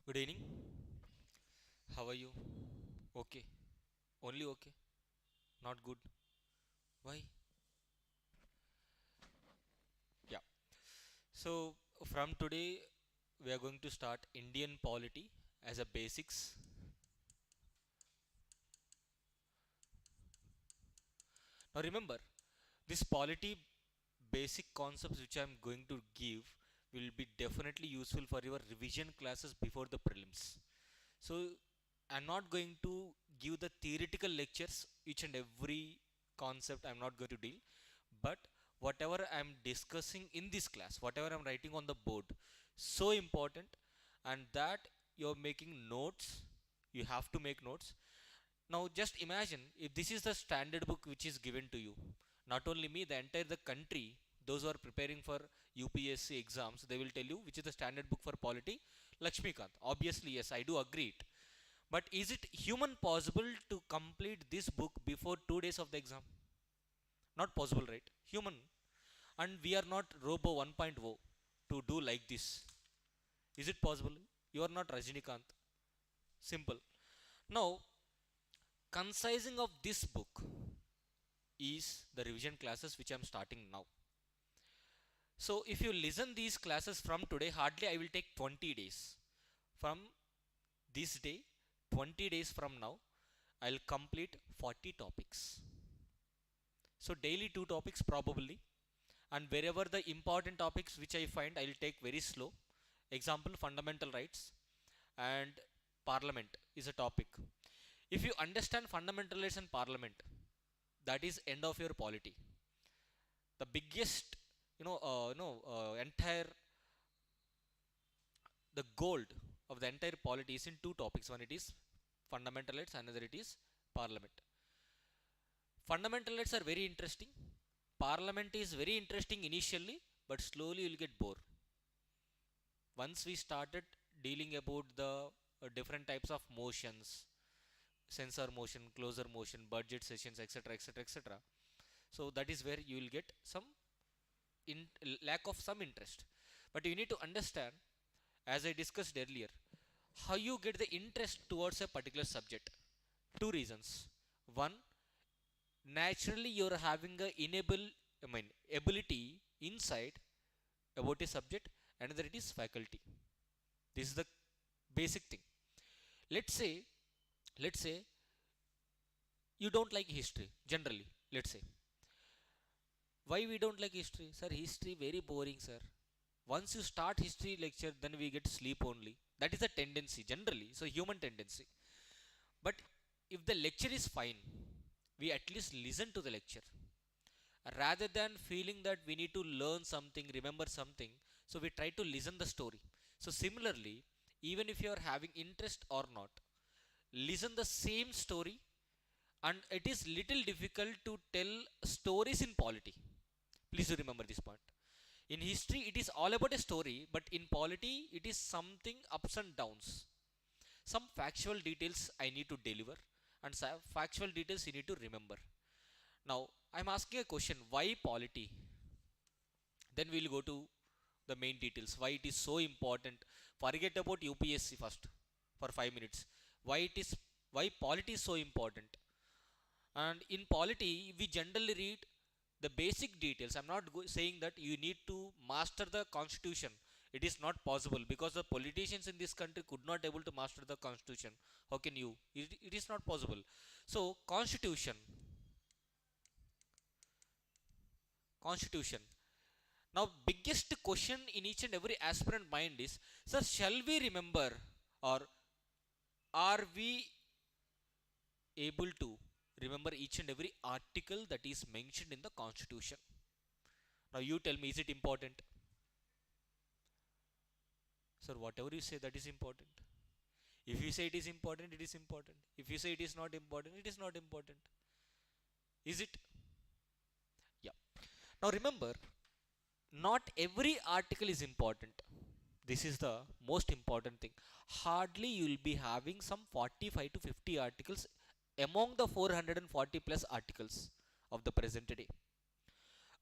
Good evening. How are you? Okay. Only okay. Not good. Why? Yeah. So from today we are going to start Indian polity as a basics. Now remember, this polity basic concepts which I am going to give will be definitely useful for your revision classes before the prelims. So I'm not going to give the theoretical lectures each and every concept I'm not going to deal, but whatever I'm discussing in this class, whatever I'm writing on the board, so important, and that you're making notes, you have to make notes. Now just imagine if this is the standard book which is given to you. Not only me, the entire the country, those who are preparing for UPSC exams, they will tell you which is the standard book for polity. Lakshmikant. Obviously, yes, I do agree it. But is it human possible to complete this book before 2 days of the exam? Not possible, right? Human. And we are not Robo 1.0 to do like this. Is it possible? You are not Rajinikanth. Simple. Now, concising of this book is the revision classes which I am starting now. So if you listen these classes from today, hardly I will take 20 days. From this day, 20 days from now, I'll complete 40 topics. So daily 2 topics probably. And wherever the important topics which I find, I'll take very slow. Example, fundamental rights and parliament is a topic. If you understand fundamental rights and parliament, that is end of your polity. The biggest, entire the gold of the entire polity is in 2 topics. One it is fundamental rights, another it is parliament. Fundamental rights are very interesting. Parliament is very interesting initially, but slowly you will get bored. Once we started dealing about the different types of motions, censor motion, closer motion, budget sessions, etc., etc., etc. So that is where you will get some lack of some interest. But you need to understand, as I discussed earlier, how you get the interest towards a particular subject. Two reasons. One, naturally you're having a ability inside about a subject. Another it is faculty. This is the basic thing. Let's say let's say you don't like history generally. Let's say, why we don't like history? Sir, history very boring, sir. Once you start history lecture, then we get sleep only. That is a tendency generally, so human tendency. But if the lecture is fine, we at least listen to the lecture rather than feeling that we need to learn something, remember something. So we try to listen the story. So similarly, even if you are having interest or not, listen the same story. And it is little difficult to tell stories in polity. Please do remember this point. In history it is all about a story, but in polity it is something ups and downs. Some factual details I need to deliver, and some factual details you need to remember. Now I'm asking a question: why polity? Then we'll go to the main details, why it is so important. Forget about UPSC first for 5 minutes. Why polity is so important? And in polity we generally read the basic details. I'm not saying that you need to master the constitution. It is not possible, because the politicians in this country could not able to master the constitution. How can you? It is not possible. So constitution. Now biggest question in each and every aspirant mind is, sir, shall we remember, or are we able to remember each and every article that is mentioned in the constitution? Now you tell me, is it important? Sir, whatever you say, that is important. If you say it is important, it is important. If you say it is not important, it is not important. Is it? Yeah. Now remember, not every article is important. This is the most important thing. Hardly you will be having some 45 to 50 articles among the 440 plus articles of the present day.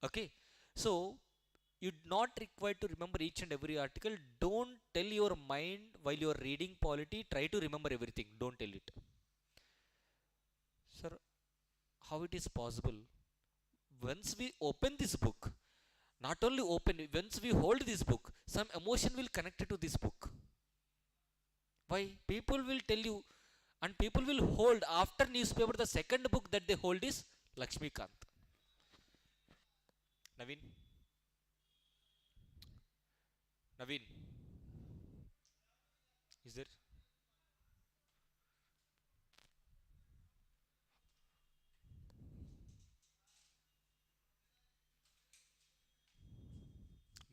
Okay. So You're not required to remember each and every article. Don't tell your mind while you're reading polity, try to remember everything. Don't tell it. Sir, how it is possible? Once we open this book, not only open, once we hold this book, some emotion will connect to this book. Why? People will tell you, and people will hold after newspaper, the second book that they hold is Lakshmikant. Naveen, Naveen, is there?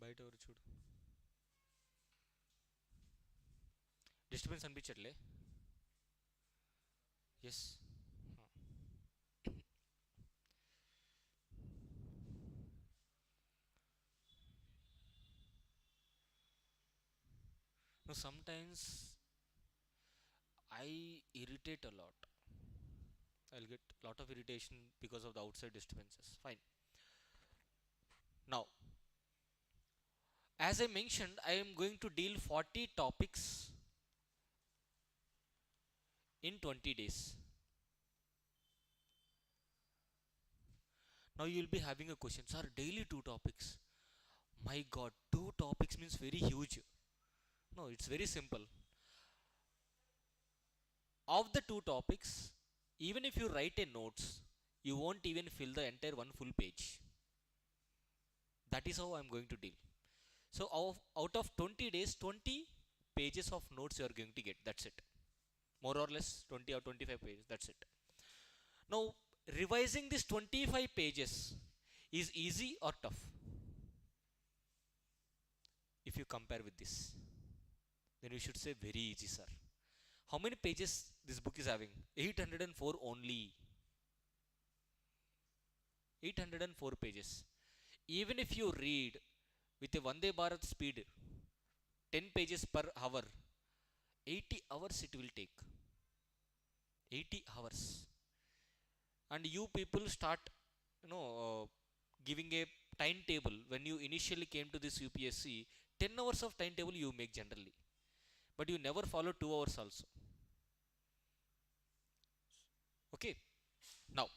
బయట ఎవరు చూడు disturbance అనిపించట్లే. Yes. No, sometimes I irritate a lot. I'll get a lot of irritation because of the outside disturbances. Fine. Now, as I mentioned, I am going to deal 40 topics in 20 days. Now you will be having a question, sir, daily two topics. My god, two topics means very huge. No, it's very simple. Of the two topics, even if you write a notes, you won't even fill the entire one full page. That is how I'm going to deal. So out of 20 days, 20 pages of notes you are going to get. That's it. More or less 20 or 25 pages. That's it. Now, revising these 25 pages is easy or tough if you compare with this? Then you should say very easy, sir. How many pages this book is having? 804 only. 804 pages. Even if you read with a Vande Bharat speed, 10 pages per hour, 80 hours it will take. 80 hours. And you people start, you know, giving a timetable. When you initially came to this UPSC, 10 hours of timetable you make generally. But you never follow 2 hours also. Okay. Now,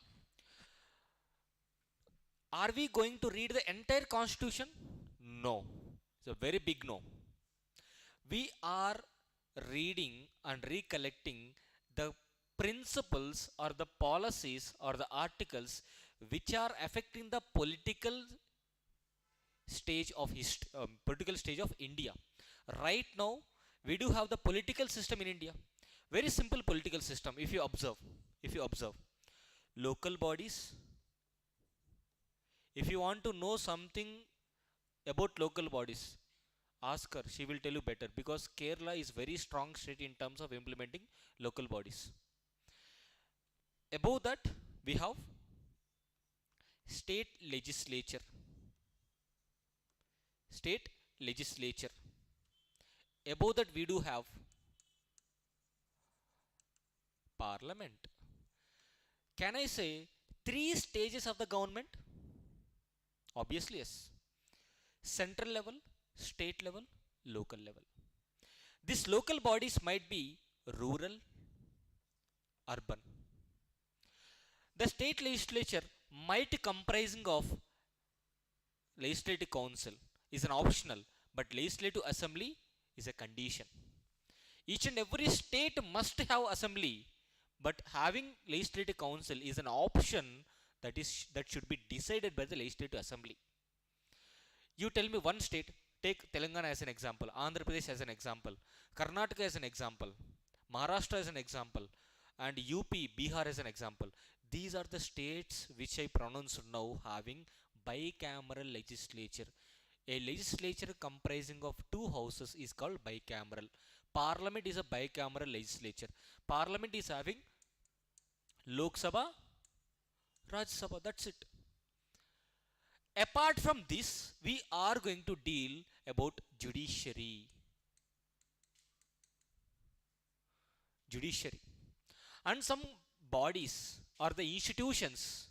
are we going to read the entire constitution? No. It's a very big no. We are reading and recollecting the principles or the policies or the articles which are affecting the political stage of political stage of India. Right now, we do have the political system in India. Very simple political system. If you observe, local bodies. If you want to know something about local bodies, ask her. She will tell you better because Kerala is very strong state in terms of implementing local bodies. Above that, we have state legislature. State legislature. Above that, we do have parliament. Can I say three stages of the government? Obviously, yes. Central level, state level, local level. These local bodies might be rural, urban. The state legislature might comprising of legislative council is an optional, but legislative assembly is a condition. Each and every state must have assembly, but having legislative council is an option that should be decided by the legislative assembly. You tell me one state, take Telangana as an example, Andhra Pradesh as an example, Karnataka as an example, Maharashtra as an example, and UP, Bihar as an example. These are the states which I pronounced now having bicameral legislature. A legislature comprising of two houses is called bicameral. Parliament is a bicameral legislature. Parliament is having Lok Sabha, Raj Sabha. That's it. Apart from this, we are going to deal about judiciary. Judiciary. And some bodies or the institutions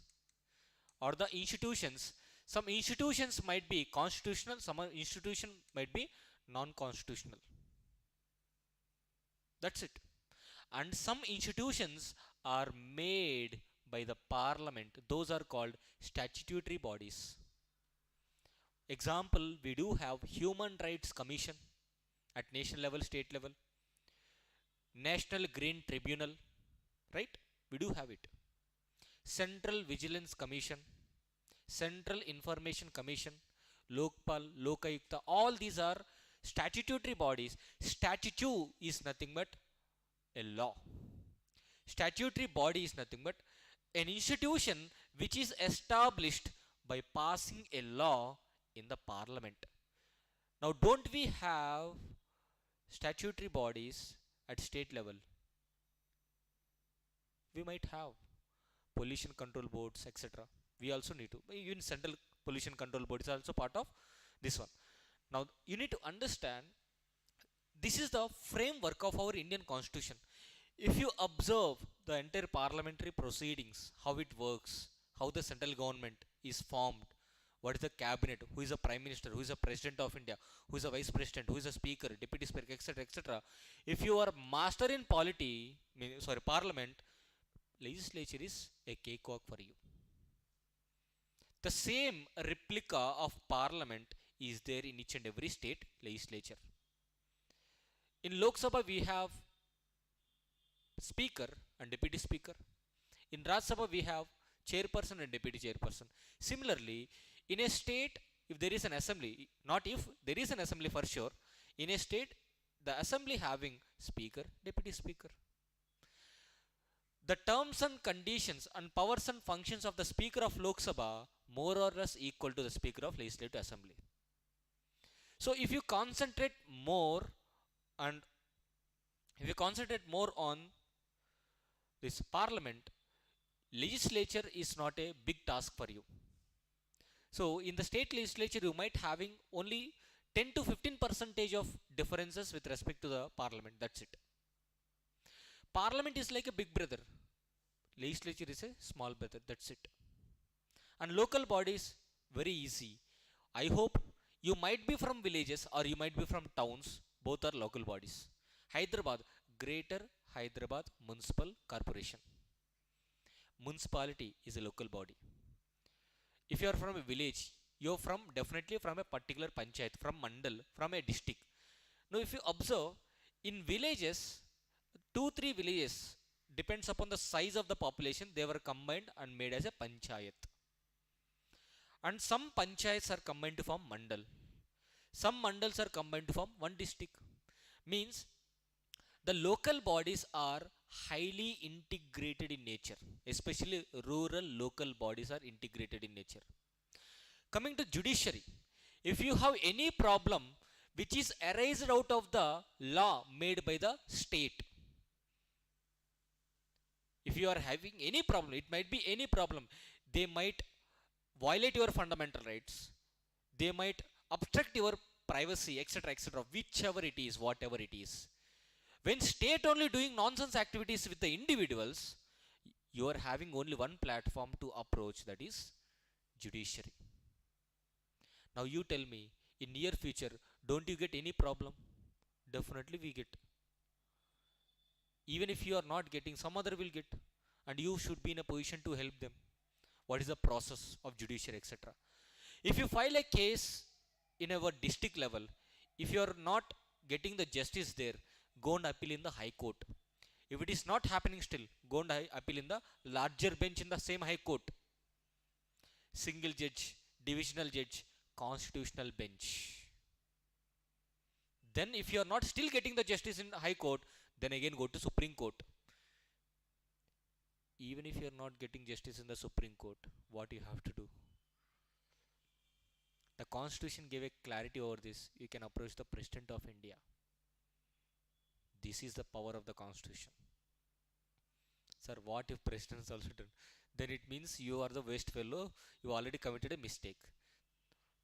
Some institutions might be constitutional, some institution might be non-constitutional. That's it. And some institutions are made by the parliament. Those are called statutory bodies. Example, we do have Human Rights Commission at national level, state level, National Green Tribunal, right? We do have it. Central Vigilance Commission, Central Information Commission, Lokpal, Lokayukta, all these are statutory bodies. Statute is nothing but a law. Statutory body is nothing but an institution which is established by passing a law in the parliament. Now, don't we have statutory bodies at state level? We might have pollution control boards, etc. We also need to. Even central pollution control board is also part of this one. Now, you need to understand this is the framework of our Indian constitution. If you observe the entire parliamentary proceedings, how it works, how the central government is formed, what is the cabinet, who is the prime minister, who is the president of India, who is the vice president, who is the speaker, deputy speaker, etc., etc. If you are master in parliament, legislature is a cakewalk for you. The same replica of parliament is there in each and every state legislature. In Lok Sabha, we have speaker and deputy speaker. In Rajya Sabha, we have chairperson and deputy chairperson. Similarly, in a state, if there is an assembly, not if, there is an assembly for sure. In a state, the assembly having speaker, deputy speaker. The terms and conditions and powers and functions of the speaker of Lok Sabha more or less equal to the speaker of legislative assembly. So if you concentrate more and if you concentrate more on this parliament, legislature is not a big task for you. So in the state legislature, you might having only 10 to 15% of differences with respect to the parliament. That's it. Parliament is like a big brother. Legislature is a small brother. That's it. And local bodies, very easy. I hope you might be from villages or you might be from towns. Both are local bodies. Hyderabad, Greater Hyderabad Municipal Corporation. Municipality is a local body. If you are from a village, you are from definitely from a particular panchayat, from mandal, from a district. Now, if you observe, in villages, 2-3 villages, depends upon the size of the population, they were combined and made as a panchayat. And some panchayats are combined to form mandal. Some mandals are combined to form one district. Means the local bodies are highly integrated in nature. Especially rural local bodies are integrated in nature. Coming to judiciary, if you have any problem which is arised out of the law made by the state, if you are having any problem, it might be any problem, they might violate your fundamental rights, they might obstruct your privacy, etc., etc., whichever it is, whatever it is. When state only doing nonsense activities with the individuals, you are having only one platform to approach, that is judiciary. Now you tell me, in near future, don't you get any problem? Definitely we get. Even if you are not getting, some other will get, and you should be in a position to help them. What is the process of judiciary, etc.? If you file a case in our district level, if you are not getting the justice there, go and appeal in the high court. If it is not happening still, go and appeal in the larger bench in the same high court. Single judge, divisional judge, constitutional bench. Then if you are not still getting the justice in the high court, then again go to Supreme Court. Even if you are not getting justice in the Supreme Court, what you have to do? The constitution gave a clarity over this. You can approach the President of India. This is the power of the constitution. Sir, what if President is also done? Then it means you are the waste fellow. You already committed a mistake.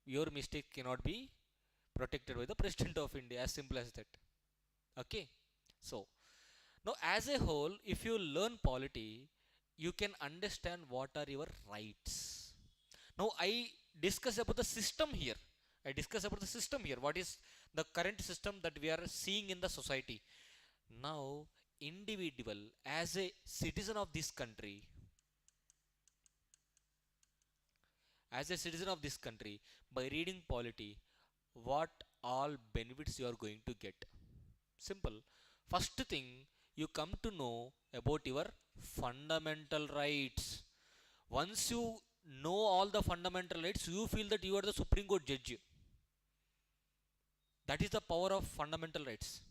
Your mistake cannot be protected by the President of India. As simple as that. Okay. So, now as a whole, if you learn polity, you can understand what are your rights. Now I discuss about the system here. I discuss about the system here. What is the current system that we are seeing in the society? Now, individual as a citizen of this country, as a citizen of this country, by reading polity, what all benefits you are going to get? Simple. First thing, you come to know about your fundamental rights. Once you know all the fundamental rights, you feel that you are the Supreme Court judge. That is the power of fundamental rights.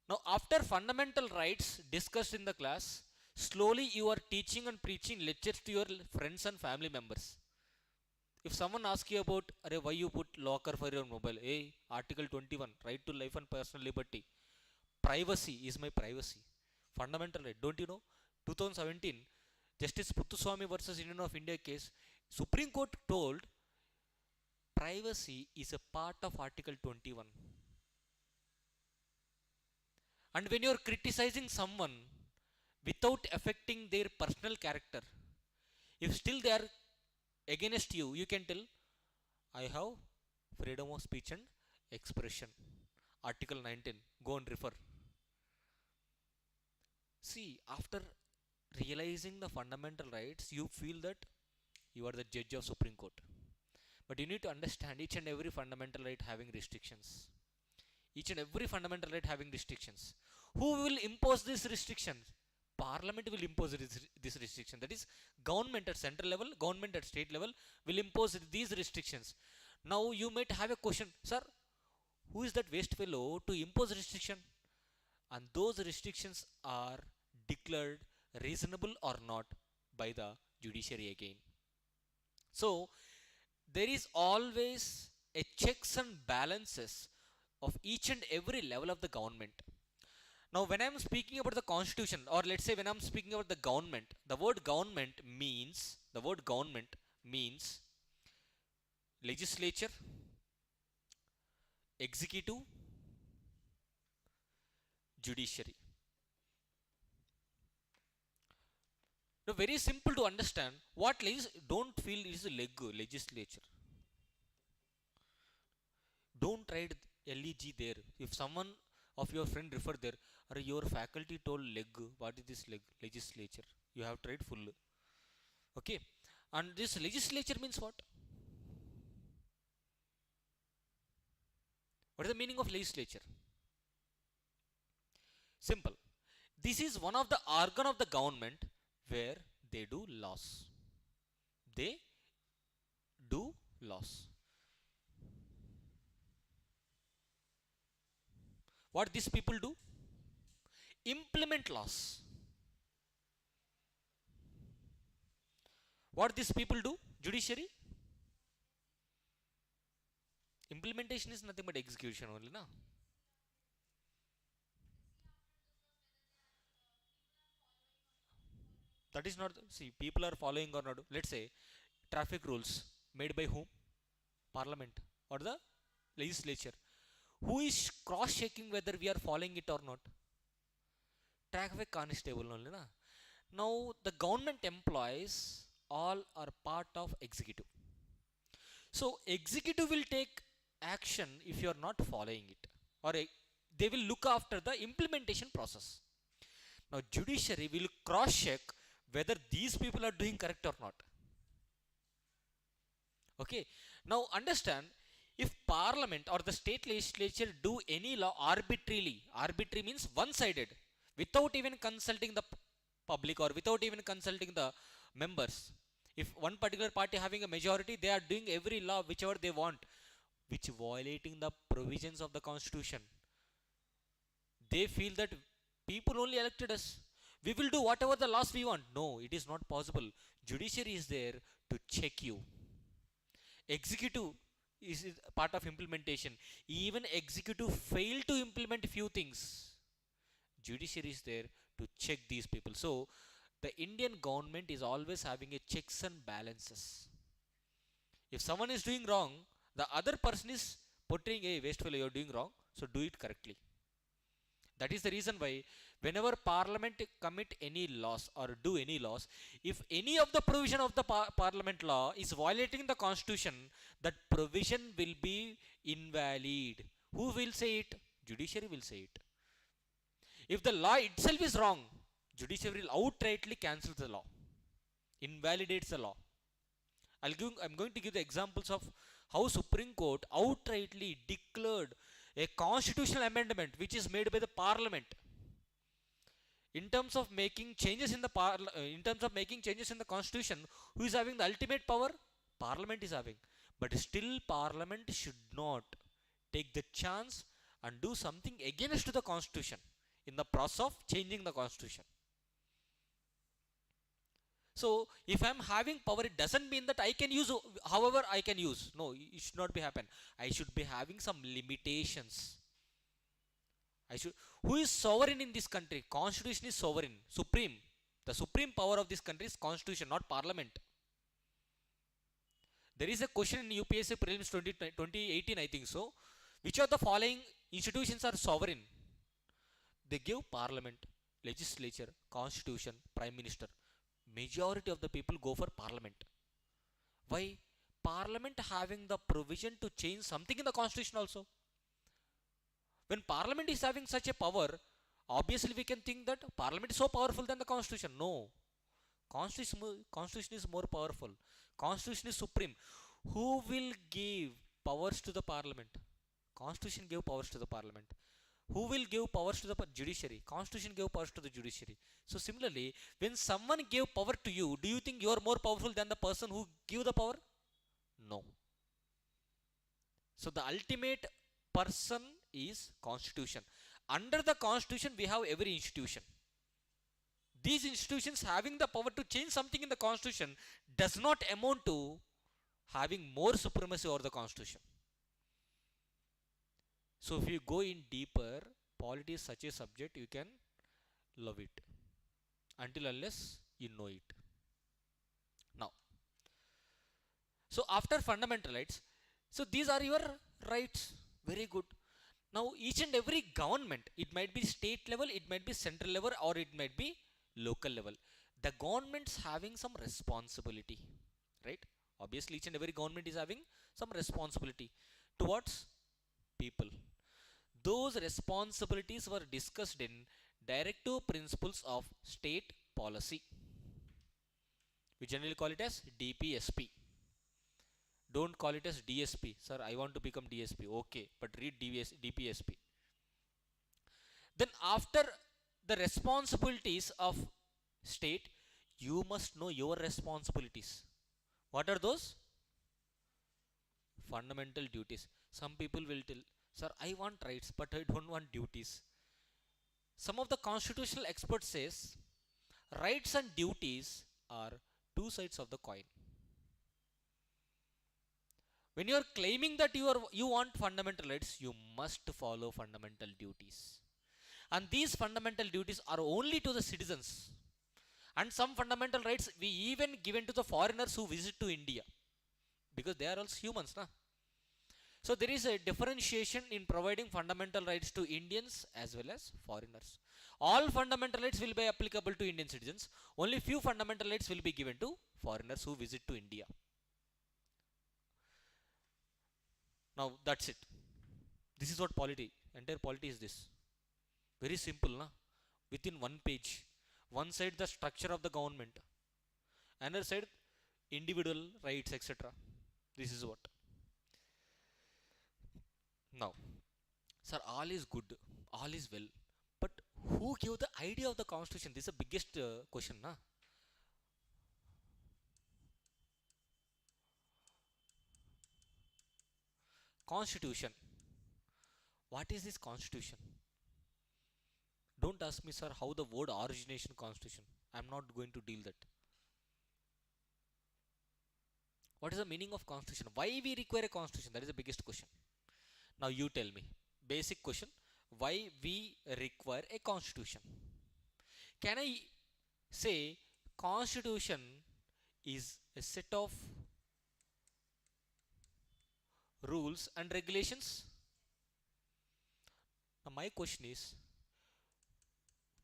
Now, after fundamental rights discussed in the class, slowly you are teaching and preaching lectures to your friends and family members. If someone asks you about, Arey, why you put locker for your mobile? Hey, Article 21, right to life and personal liberty. Privacy is my privacy. Fundamental right. Don't you know? 2017, Justice Puttuswamy versus Union of India case, Supreme Court told privacy is a part of Article 21. And when you are criticizing someone without affecting their personal character, if still they are against you, you can tell, I have freedom of speech and expression. Article 19. Go and refer. See, after realizing the fundamental rights, you feel that you are the judge of Supreme Court. But you need to understand each and every fundamental right having restrictions. Each and every fundamental right having restrictions. Who will impose these restrictions? Parliament will impose this restriction. That is, government at central level, government at state level will impose these restrictions. Now you might have a question, sir, who is that waste fellow to impose restriction? And those restrictions are declared reasonable or not by the judiciary again. So there is always a checks and balances of each and every level of the government. Now, when I am speaking about the constitution, or let's say when I am speaking about the word government means legislature, executive, judiciary. Now, very simple to understand. Don't feel it is a legislature. Don't write leg there. If someone of your friend refer there, or your faculty told leg, what is this legislature? You have to write full. Okay. And this legislature means what? What is the meaning of legislature? Simple. This is one of the organ of the government where they do laws. They do laws. What these people do? Implement laws. What these people do? Judiciary? Implementation is nothing but execution only, na? That is not, see, people are following or not. Let's say, traffic rules made by whom? Parliament or the legislature. Who is cross-checking whether we are following it or not? Traffic constable only, na? Now, the government employees all are part of executive. So, executive will take action if you are not following it, or they will look after the implementation process. Now, judiciary will cross-check whether these people are doing correct or not. Okay. Now, understand, if parliament or the state legislature do any law arbitrarily, arbitrary means one-sided, without even consulting the public or without even consulting the members. If one particular party having a majority, they are doing every law whichever they want, which violating the provisions of the constitution. They feel that people only elected us. We will do whatever the laws we want. No, it is not possible. Judiciary is there to check you. Executive is part of implementation. Even executive fail to implement few things. Judiciary is there to check these people. So, the Indian government is always having a checks and balances. If someone is doing wrong, the other person is portraying, hey, wasteful, you are doing wrong, so do it correctly. That is the reason why Whenever parliament commit any laws or do any laws, if any of the provision of the parliament law is violating the constitution, that provision will be invalid. Who will say it? Judiciary will say it. If the law itself is wrong, judiciary will outrightly cancel the law, invalidates the law. I'm going to give the examples of how Supreme Court outrightly declared a constitutional amendment which is made by the parliament. In terms of making changes in the in terms of making changes in the constitution, who is having the ultimate power? Parliament is having. But still parliament should not take the chance and do something against the constitution in the process of changing the constitution. So if I'm having power, it doesn't mean that I can use however I can use. No, it should not be happen. I should be having some limitations. I should. Who is sovereign in this country? Constitution is sovereign, supreme. The supreme power of this country is constitution, not parliament. There is a question in UPSC prelims 2018, I think so. Which of the following institutions are sovereign? They give parliament, legislature, constitution, prime minister. Majority of the people go for parliament. Why? Parliament having the provision to change something in the constitution also. When parliament is having such a power, obviously we can think that parliament is so powerful than the constitution. No. Constitution is more powerful. Constitution is supreme. Who will give powers to the parliament? Constitution gave powers to the parliament. Who will give powers to the judiciary? Constitution gave powers to the judiciary. So similarly, when someone gave power to you, do you think you are more powerful than the person who gave the power? No. So the ultimate person is constitution. Under the constitution we have every institution. These institutions having the power to change something in the constitution does not amount to having more supremacy over the constitution. So if you go in deeper, polity is such a subject you can love it until unless you know it. Now, so after fundamental rights, so these are your rights. Very good. Now each and every government, it might be state level, it might be central level, or it might be local level, the government's having some responsibility, right? Obviously each and every government is having some responsibility towards people. Those responsibilities were discussed in directive principles of state policy. We generally call it as DPSP. Don't call it as DSP. Sir, I want to become DSP. Okay, but read DPSP. Then after the responsibilities of state, you must know your responsibilities. What are those? Fundamental duties. Some people will tell, sir, I want rights, but I don't want duties. Some of the constitutional experts says rights and duties are two sides of the coin. When you are claiming that you want fundamental rights, you must follow fundamental duties. And these fundamental duties are only to the citizens. And some fundamental rights we even given to the foreigners who visit to India, because they are also humans, na? So there is a differentiation in providing fundamental rights to Indians as well as foreigners. All fundamental rights will be applicable to Indian citizens. Only few fundamental rights will be given to foreigners who visit to India. Now that's it. This is what polity, entire polity is this. Very simple, na? Within one page. One side the structure of the government, another side individual rights, etc. This is what. Now, sir, all is good, all is well, but who gave the idea of the constitution? This is the biggest question, na? Constitution. What is this constitution? Don't ask me, sir, how the word origination constitution. I am not going to deal that. What is the meaning of constitution? Why we require a constitution? That is the biggest question. Now you tell me. Basic question. Why we require a constitution? Can I say constitution is a set of rules and regulations? Now my question is,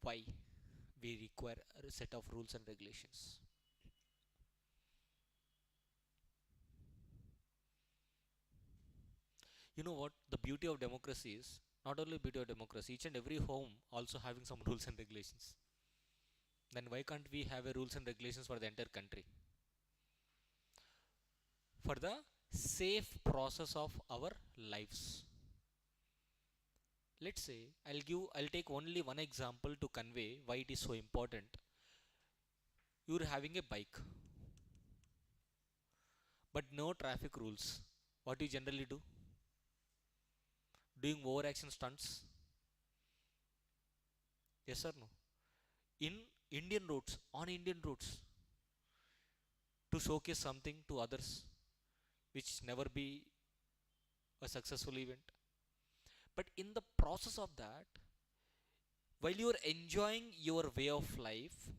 why we require a set of rules and regulations. You know what? The beauty of democracy is not only beauty of democracy, each and every home also having some rules and regulations. Then why can't we have a rules and regulations for the entire country? For the safe process of our lives. Let's say I'll take only one example to convey why it is so important. You're having a bike, but no traffic rules. What do you generally do? Doing overaction stunts? Yes or no? In Indian roads, to showcase something to others, which never be a successful event. But in the process of that, while you're enjoying your way of life,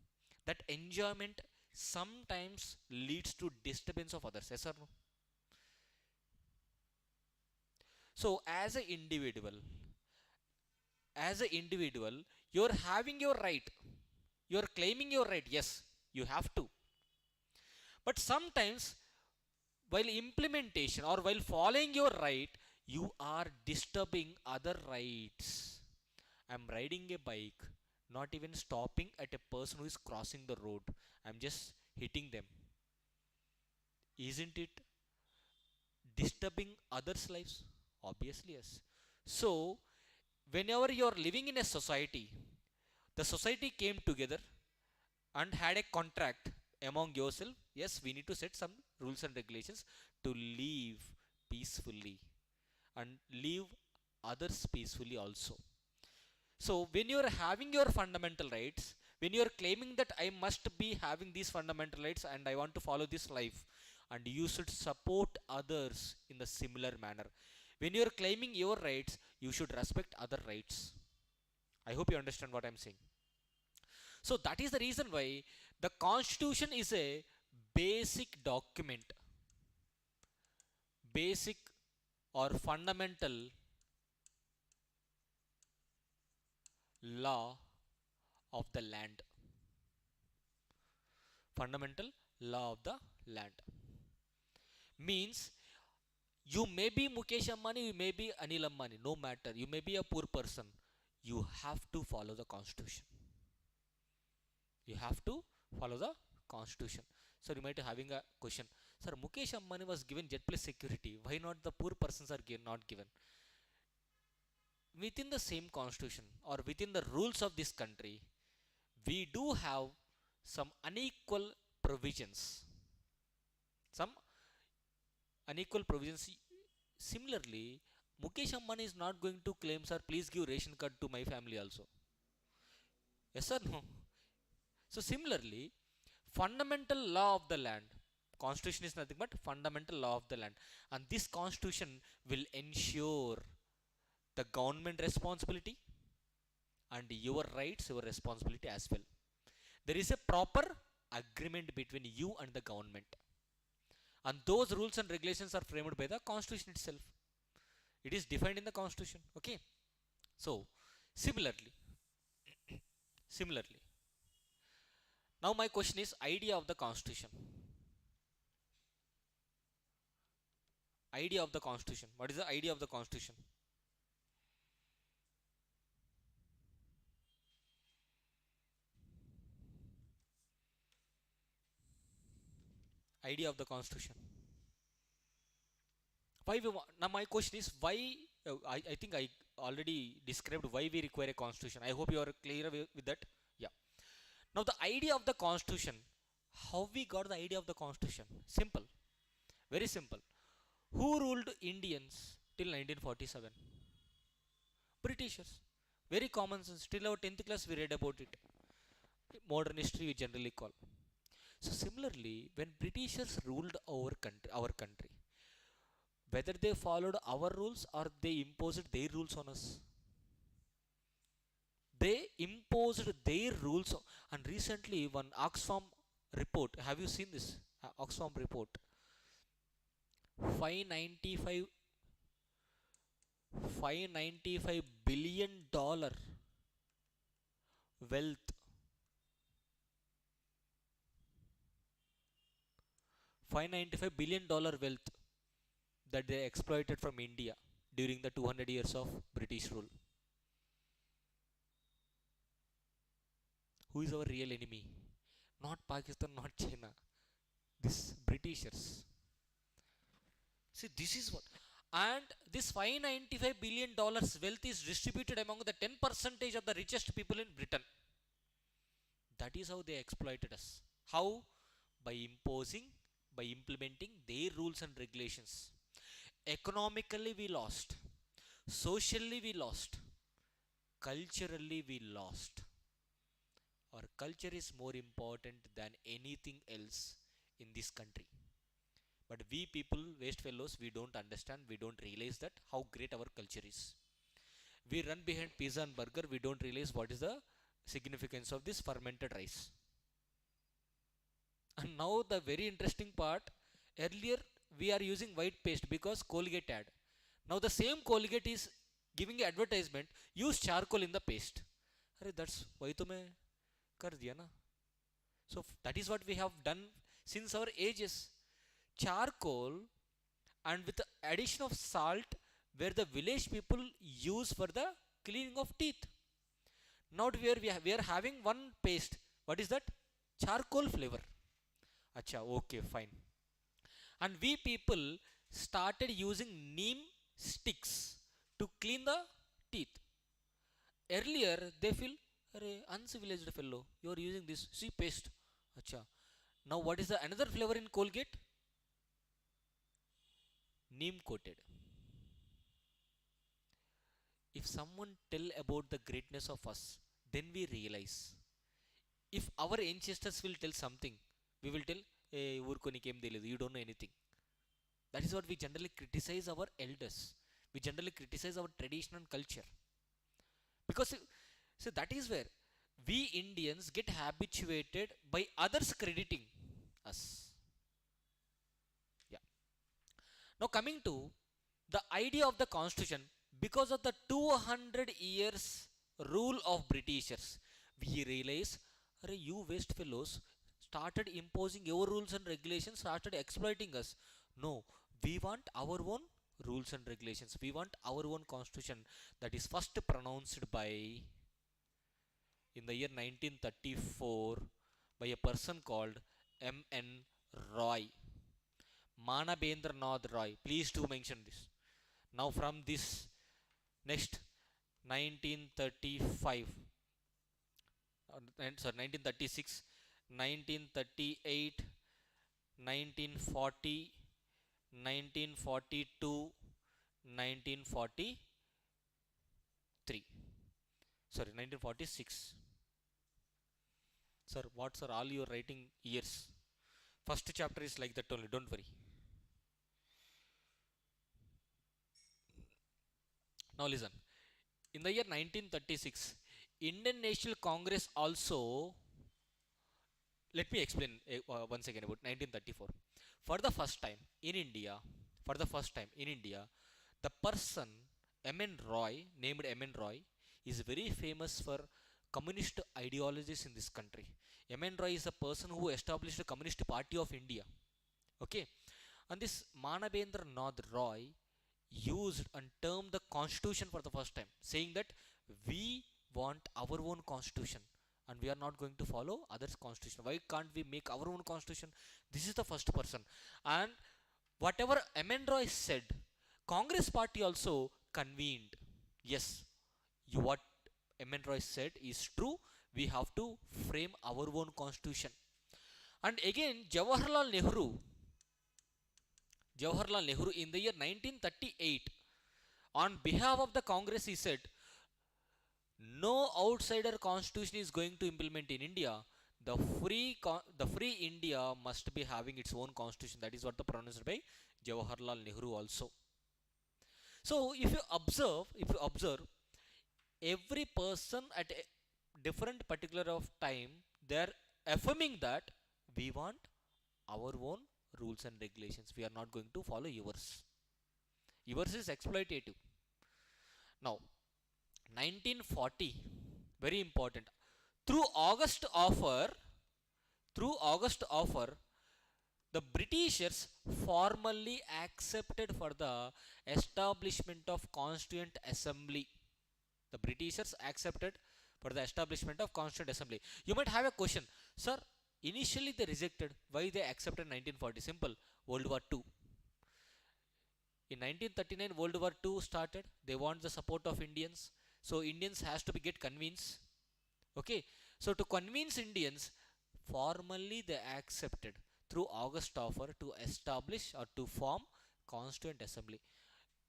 that enjoyment sometimes leads to disturbance of others. Yes or no? So as an individual, you're having your right, you're claiming your right. Yes, you have to. But sometimes while implementation or while following your right, you are disturbing other rights. I'm riding a bike, not even stopping at a person who is crossing the road. I'm just hitting them. Isn't it disturbing others' lives? Obviously, yes. So, whenever you're living in a society, the society came together and had a contract among yourself. Yes, we need to set some rules and regulations to live peacefully and live others peacefully also. So, when you are having your fundamental rights, when you are claiming that I must be having these fundamental rights and I want to follow this life, and you should support others in the similar manner. When you are claiming your rights, you should respect other rights. I hope you understand what I'm saying. So, that is the reason why the Constitution is a basic document, basic or fundamental law of the land. Fundamental law of the land means you may be Mukesh Ambani, you may be Anil Ambani, no matter. You may be a poor person. You have to follow the Constitution. You have to follow the Constitution. So you might be having a question. Sir, Mukesh Ambani was given jet plus security. Why not the poor persons are not given? Within the same Constitution or within the rules of this country, we do have some unequal provisions. Some unequal provisions. Similarly, Mukesh Ambani is not going to claim, sir, please give ration card to my family also. Yes or no? So similarly, fundamental law of the land. Constitution is nothing but fundamental law of the land. And this constitution will ensure the government responsibility and your rights, your responsibility as well. There is a proper agreement between you and the government. And those rules and regulations are framed by the constitution itself. It is defined in the constitution. Okay. So similarly, similarly. Now my question is idea of the constitution. Idea of the constitution. What is the idea of the constitution? Idea of the constitution. Why we want, now my question is why I think I already described why we require a constitution. I hope you are clear with that. Yeah. Now the idea of the constitution. How we got the idea of the constitution? Simple. Very simple. Who ruled Indians till 1947? Britishers. Very common sense. Till our 10th class we read about it. Modern history we generally call. So similarly, when Britishers ruled our country, whether they followed our rules or they imposed their rules on us, they imposed their rules. And recently, one Oxfam report. Have you seen this? Oxfam report. 595 $595 billion wealth, $595 billion wealth that they exploited from India during the 200 years of British rule. Who is our real enemy? Not Pakistan, not China. This Britishers. See, this is what. And this $595 billion wealth is distributed among the 10 percentage of the richest people in Britain. That is how they exploited us. How? By imposing, by implementing their rules and regulations. Economically, we lost. Socially, we lost. Culturally, we lost. Our culture is more important than anything else in this country. But we people, waste fellows, we don't understand, we don't realize that how great our culture is. We run behind pizza and burger, we don't realize what is the significance of this fermented rice. And now the very interesting part, earlier we are using white paste because Colgate ad. Now the same Colgate is giving advertisement, use charcoal in the paste. Arre, that's why to main kar diya na. So that is what we have done since our ages. Charcoal and with the addition of salt where the village people use for the cleaning of teeth. Now we are having one paste. What is that? Charcoal flavor. Acha, okay, fine. And we people started using neem sticks to clean the teeth. Earlier they feel, uncivilized fellow, you are using this. See paste. Acha. Now what is the another flavor in Colgate? Neem coated. If someone tell about the greatness of us, then we realize. If our ancestors will tell something, we will tell, hey, you don't know anything. That is what we generally criticize our elders. We generally criticize our tradition and culture. Because so that is where we Indians get habituated by others crediting us. Yeah. Now coming to the idea of the constitution, because of the 200 years rule of Britishers, we realize, you waste fellows started imposing your rules and regulations, started exploiting us. No, we want our own rules and regulations. We want our own constitution that is first pronounced by in the year 1934 by a person called M.N. Roy. Manabendranath Roy. Please do mention this. Now from this next 1935, sorry 1936, 1938, 1940, 1942, 1943. Sorry, 1946. Sir, what are all your writing years? First chapter is like that only, don't worry. Now listen. In the year 1936, Indian National Congress also, let me explain once again about 1934. For the first time in India, for the first time in India, the person M.N. Roy, named M.N. Roy, is very famous for communist ideologies in this country. M.N. Roy is a person who established the Communist Party of India. Okay, and this Manabendra Nath Roy used and termed the constitution for the first time, saying that we want our own constitution and we are not going to follow others' constitution. Why can't we make our own constitution? This is the first person. And whatever M.N. Roy said, Congress party also convened. Yes, what M.N. Roy said is true. We have to frame our own constitution. And again, Jawaharlal Nehru in the year 1938, on behalf of the Congress, he said, no outsider constitution is going to implement in India. The free India must be having its own constitution. That is what the pronounced by Jawaharlal Nehru also. So if you observe, every person at a different particular of time, they are affirming that we want our own rules and regulations. We are not going to follow yours. Yours is exploitative. Now, 1940, very important. Through August offer, through August offer, the Britishers formally accepted for the establishment of Constituent Assembly. The Britishers accepted for the establishment of Constituent Assembly. You might have a question, sir. Initially they rejected. Why they accepted 1940? Simple. World War II. In 1939, World War II started. They want the support of Indians. So Indians has to be get convinced. Okay. So to convince Indians, formally they accepted through August offer to establish or to form Constituent Assembly.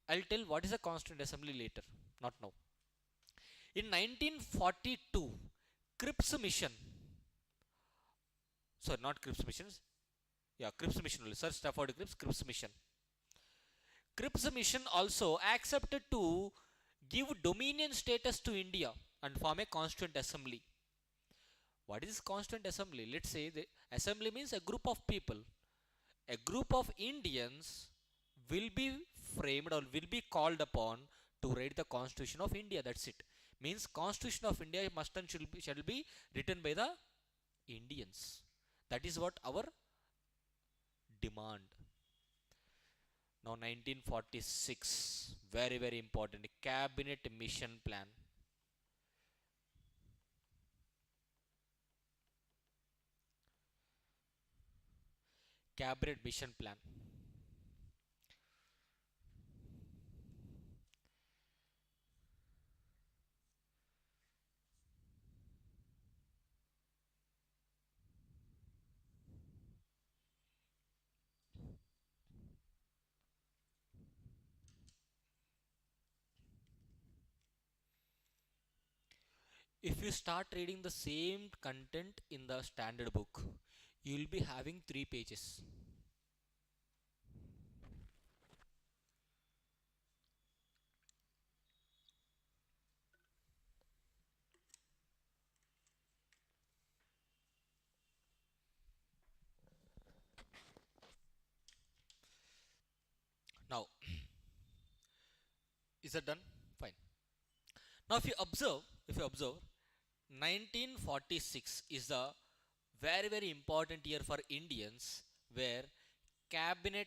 I'll tell what is a Constituent Assembly later, not now. In 1942, Cripps mission, sorry, not Cripps missions, yeah, Cripps mission only, Sir Stafford Cripps mission. Cripps mission also accepted to give dominion status to India and form a Constituent Assembly. What is Constituent Assembly? Let's say the assembly means a group of people. A group of Indians will be framed or will be called upon to write the Constitution of India. That's it. Means Constitution of India must and shall be written by the Indians. That is what our demand. Now 1946, very very important, Cabinet Mission Plan. Cabinet Mission Plan. If you start reading the same content in the standard book, you will be having 3 pages. Now, is that done? Fine. Now, if you observe, 1946 is the very very important year for Indians, where cabinet,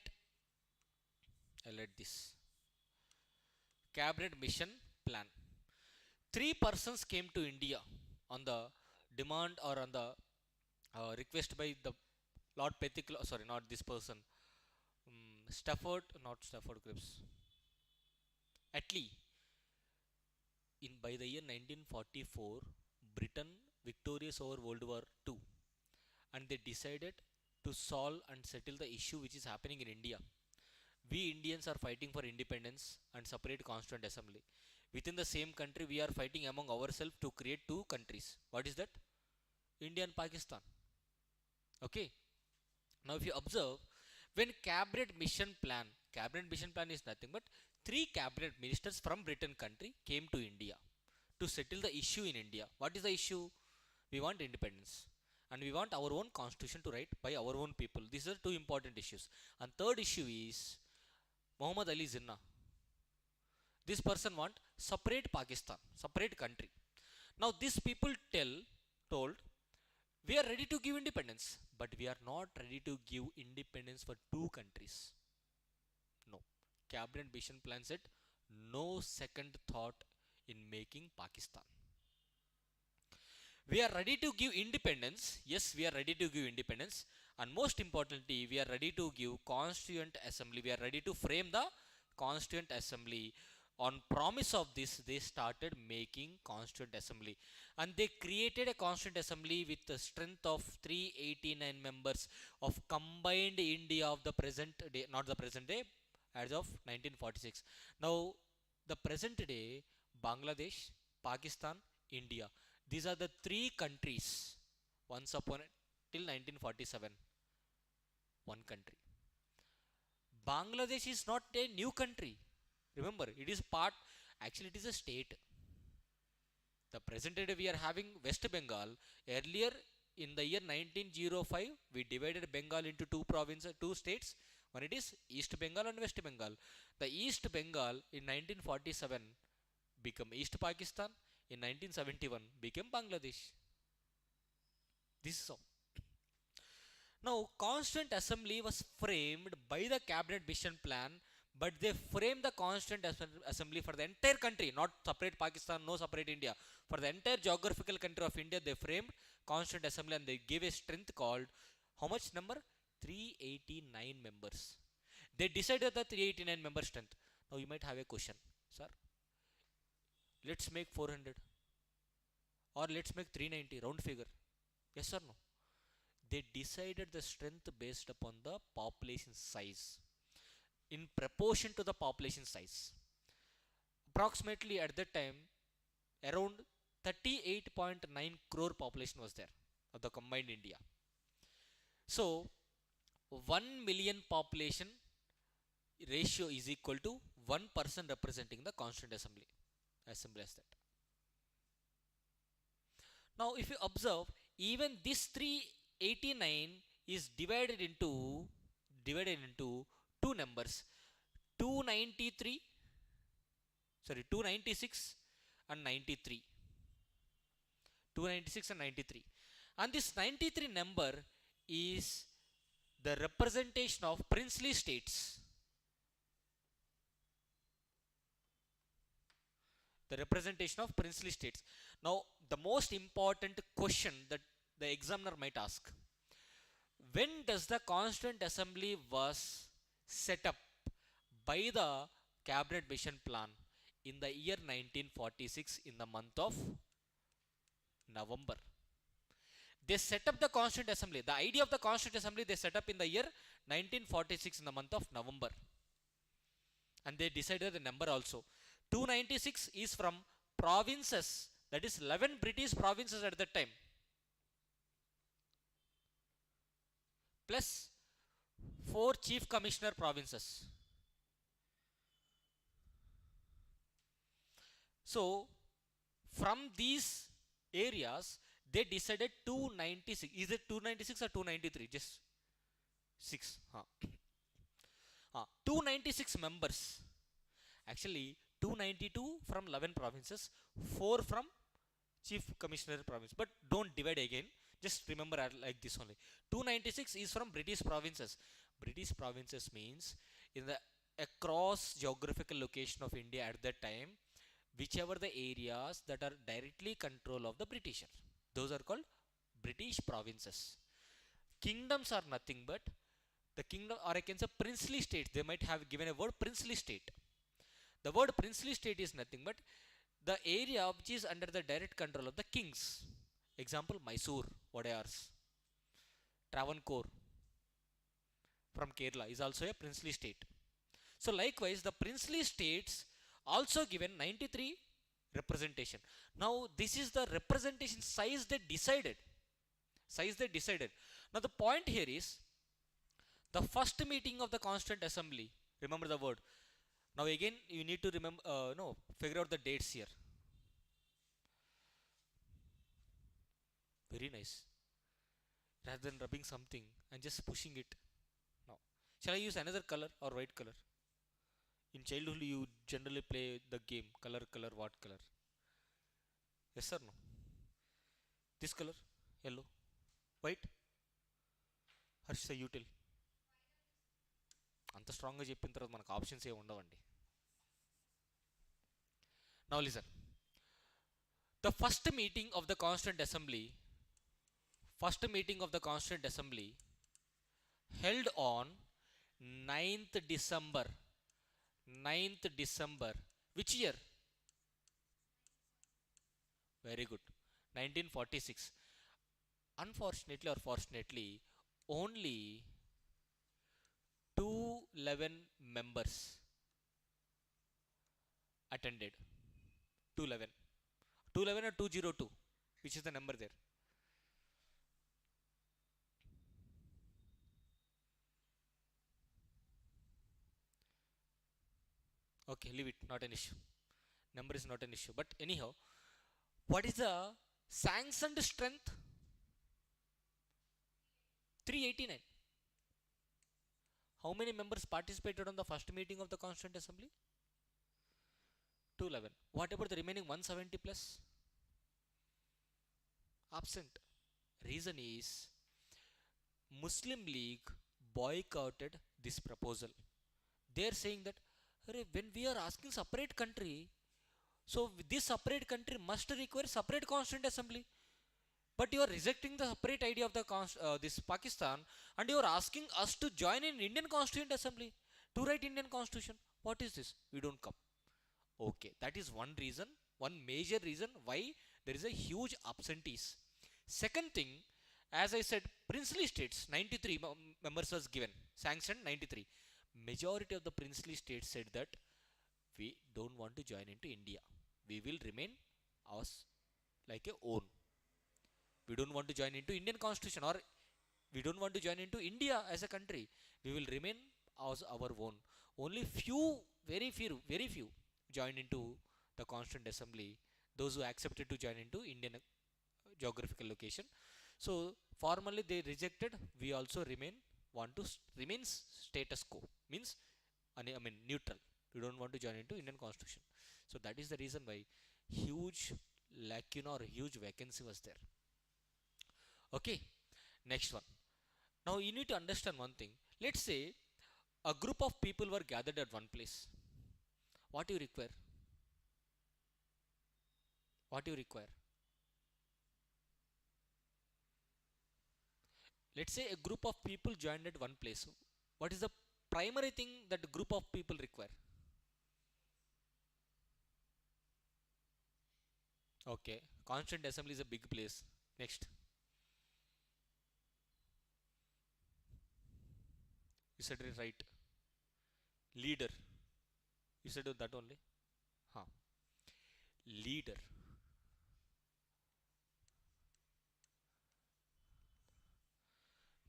I let this cabinet mission plan. 3 persons came to India on the demand or on the request by the Lord Pethick. Sorry, not this person. Stafford, not Stafford Cripps. Attlee. In by the year 1944, Britain victorious over World War II, and they decided to solve and settle the issue which is happening in India. We Indians are fighting for independence and separate Constituent Assembly. Within the same country, we are fighting among ourselves to create 2 countries. What is that? India and Pakistan. Okay. Now, if you observe, when cabinet mission plan is nothing but 3 cabinet ministers from Britain country came to India to settle the issue in India. What is the issue? We want independence and we want our own constitution to write by our own people. These are 2 important issues. And third issue is Muhammad Ali Jinnah. This person want separate Pakistan, separate country. Now these people told, we are ready to give independence, but we are not ready to give independence for 2 countries. No. Cabinet mission plan said no second thought in making Pakistan. We are ready to give independence. Yes, we are ready to give independence. And most importantly, we are ready to give Constituent Assembly. We are ready to frame the Constituent Assembly. On promise of this, they started making Constituent Assembly. And they created a Constituent Assembly with the strength of 389 members of combined India of the present day, not the present day, as of 1946. Now, the present day, Bangladesh, Pakistan, India. These are the 3 countries once upon till 1947. One country. Bangladesh is not a new country. Remember, it is part, actually, it is a state. The present day we are having West Bengal. Earlier, in the year 1905, we divided Bengal into 2 provinces, 2 states. One it is East Bengal and West Bengal. The East Bengal in 1947 became East Pakistan. In 1971 became Bangladesh. This is how. Now, Constituent Assembly was framed by the Cabinet Mission Plan, but they framed the Constituent Assembly for the entire country, not separate Pakistan, no separate India. For the entire geographical country of India, they framed Constituent Assembly and they gave a strength called, how much number? 389 members. They decided the 389 member strength. Now, you might have a question, sir. Let's make 400 or let's make 390, round figure. Yes or no? They decided the strength based upon the population size in proportion to the population size. Approximately at that time, around 38.9 crore population was there of the combined India. So 1 million population ratio is equal to 1 person representing the Constituent Assembly. As simple as that. Now if you observe, even this 389 is divided into two numbers, 293, 296 and 93. 296 and 93. And this 93 number is the representation of princely states. The representation of princely states. Now, the most important question that the examiner might ask: when does the Constituent Assembly was set up by the Cabinet Mission Plan? In the year 1946, in the month of November. They set up the Constituent Assembly. The idea of the Constituent Assembly they set up in the year 1946 in the month of November. And they decided the number also. 296 is from provinces, that is 11 British provinces at that time, plus 4 Chief Commissioner provinces. So, from these areas, they decided 296. Is it 296 or 293? Just 6. 296 members. Actually, 292 from 11 provinces, 4 from Chief Commissioner province. But don't divide again. Just remember like this only. 296 is from British provinces. British provinces means in the across geographical location of India at that time, whichever the areas that are directly control of the Britisher, those are called British provinces. Kingdoms are nothing but the kingdom, or I can say princely states. They might have given a word princely state. The word princely state is nothing but the area which is under the direct control of the kings. Example, Mysore, Wadayars. Travancore from Kerala is also a princely state. So likewise, the princely states also given 93 representation. Now this is the representation size they decided. Now the point here is the first meeting of the Constituent Assembly. Remember the word. Now again you need to remember, figure out the dates here. Very nice. Rather than rubbing something and just pushing it. Now, shall I use another color or white color? In childhood you generally play the game color, what color? Yes or no? This color, yellow, white. Harsh, you tell. అంత స్ట్రాంగ్గా చెప్పిన తర్వాత మనకు options A ఉండవండి. Now listen. The first meeting of the Constituent Assembly held on 9th December. 9th December. Which year? Very good. 1946. Unfortunately or fortunately, only 211 members attended. 211. 211 or 202? Which is the number there? Okay, leave it. Not an issue. Number is not an issue. But anyhow, what is the sanctioned strength? 389. How many members participated on the first meeting of the Constituent Assembly? 211. What about the remaining 170 plus? Absent. Reason is Muslim League boycotted this proposal. They are saying that, "Arey, when we are asking separate country, so this separate country must require separate constituent assembly. But you are rejecting the separate idea of the this Pakistan, and you are asking us to join in Indian Constituent Assembly to write Indian Constitution. What is this? We don't come." Okay, that is one reason, one major reason why there is a huge absentees. Second thing, as I said, princely states 93 members was given, sanctioned 93. Majority of the princely states said that we don't want to join into India. We will remain us like a own. We don't want to join into Indian constitution, or we don't want to join into India as a country. We will remain as our own. Only few, very few joined into the constituent assembly, those who accepted to join into Indian geographical location. So formally they rejected. We also want to remain status quo, means I mean neutral. We don't want to join into Indian constitution. So that is the reason why huge lacuna or huge vacancy was there. Okay, next one. Now you need to understand one thing. Let's say a group of people were gathered at one place. What do you require? What do you require? Let's say a group of people joined at one place. What is the primary thing that a group of people require? Okay, Constituent Assembly is a big place. Next, you said it right. Leader. You said that only. Huh. Leader.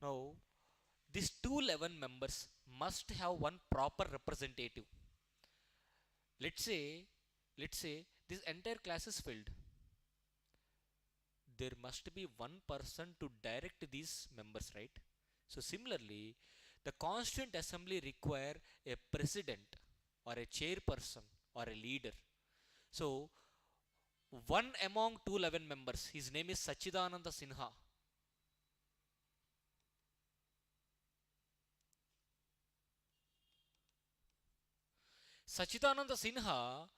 Now, these 211 members must have one proper representative. Let's say, let's say this entire class is filled. There must be one person to direct these members, right? So similarly, the constituent assembly require a president or a chairperson or a leader. So one among 211 members, his name is Sachidananda Sinha. Sachidananda Sinha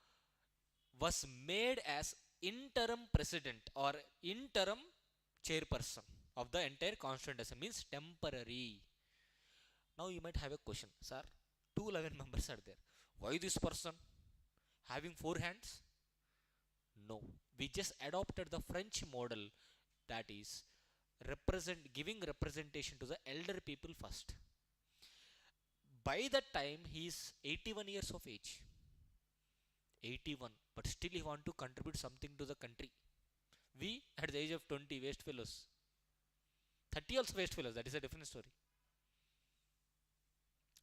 was made as interim president or interim chairperson of the entire constituent assembly, means temporary. Now you might have a question, sir. 211 members are there. Why this person having four hands? No, we just adopted the French model, that is giving representation to the elder people first. By that time he is 81 years of age. 81, but still he want to contribute something to the country. We at the age of 20 waste fellows. 30 also waste fellows. That is a different story.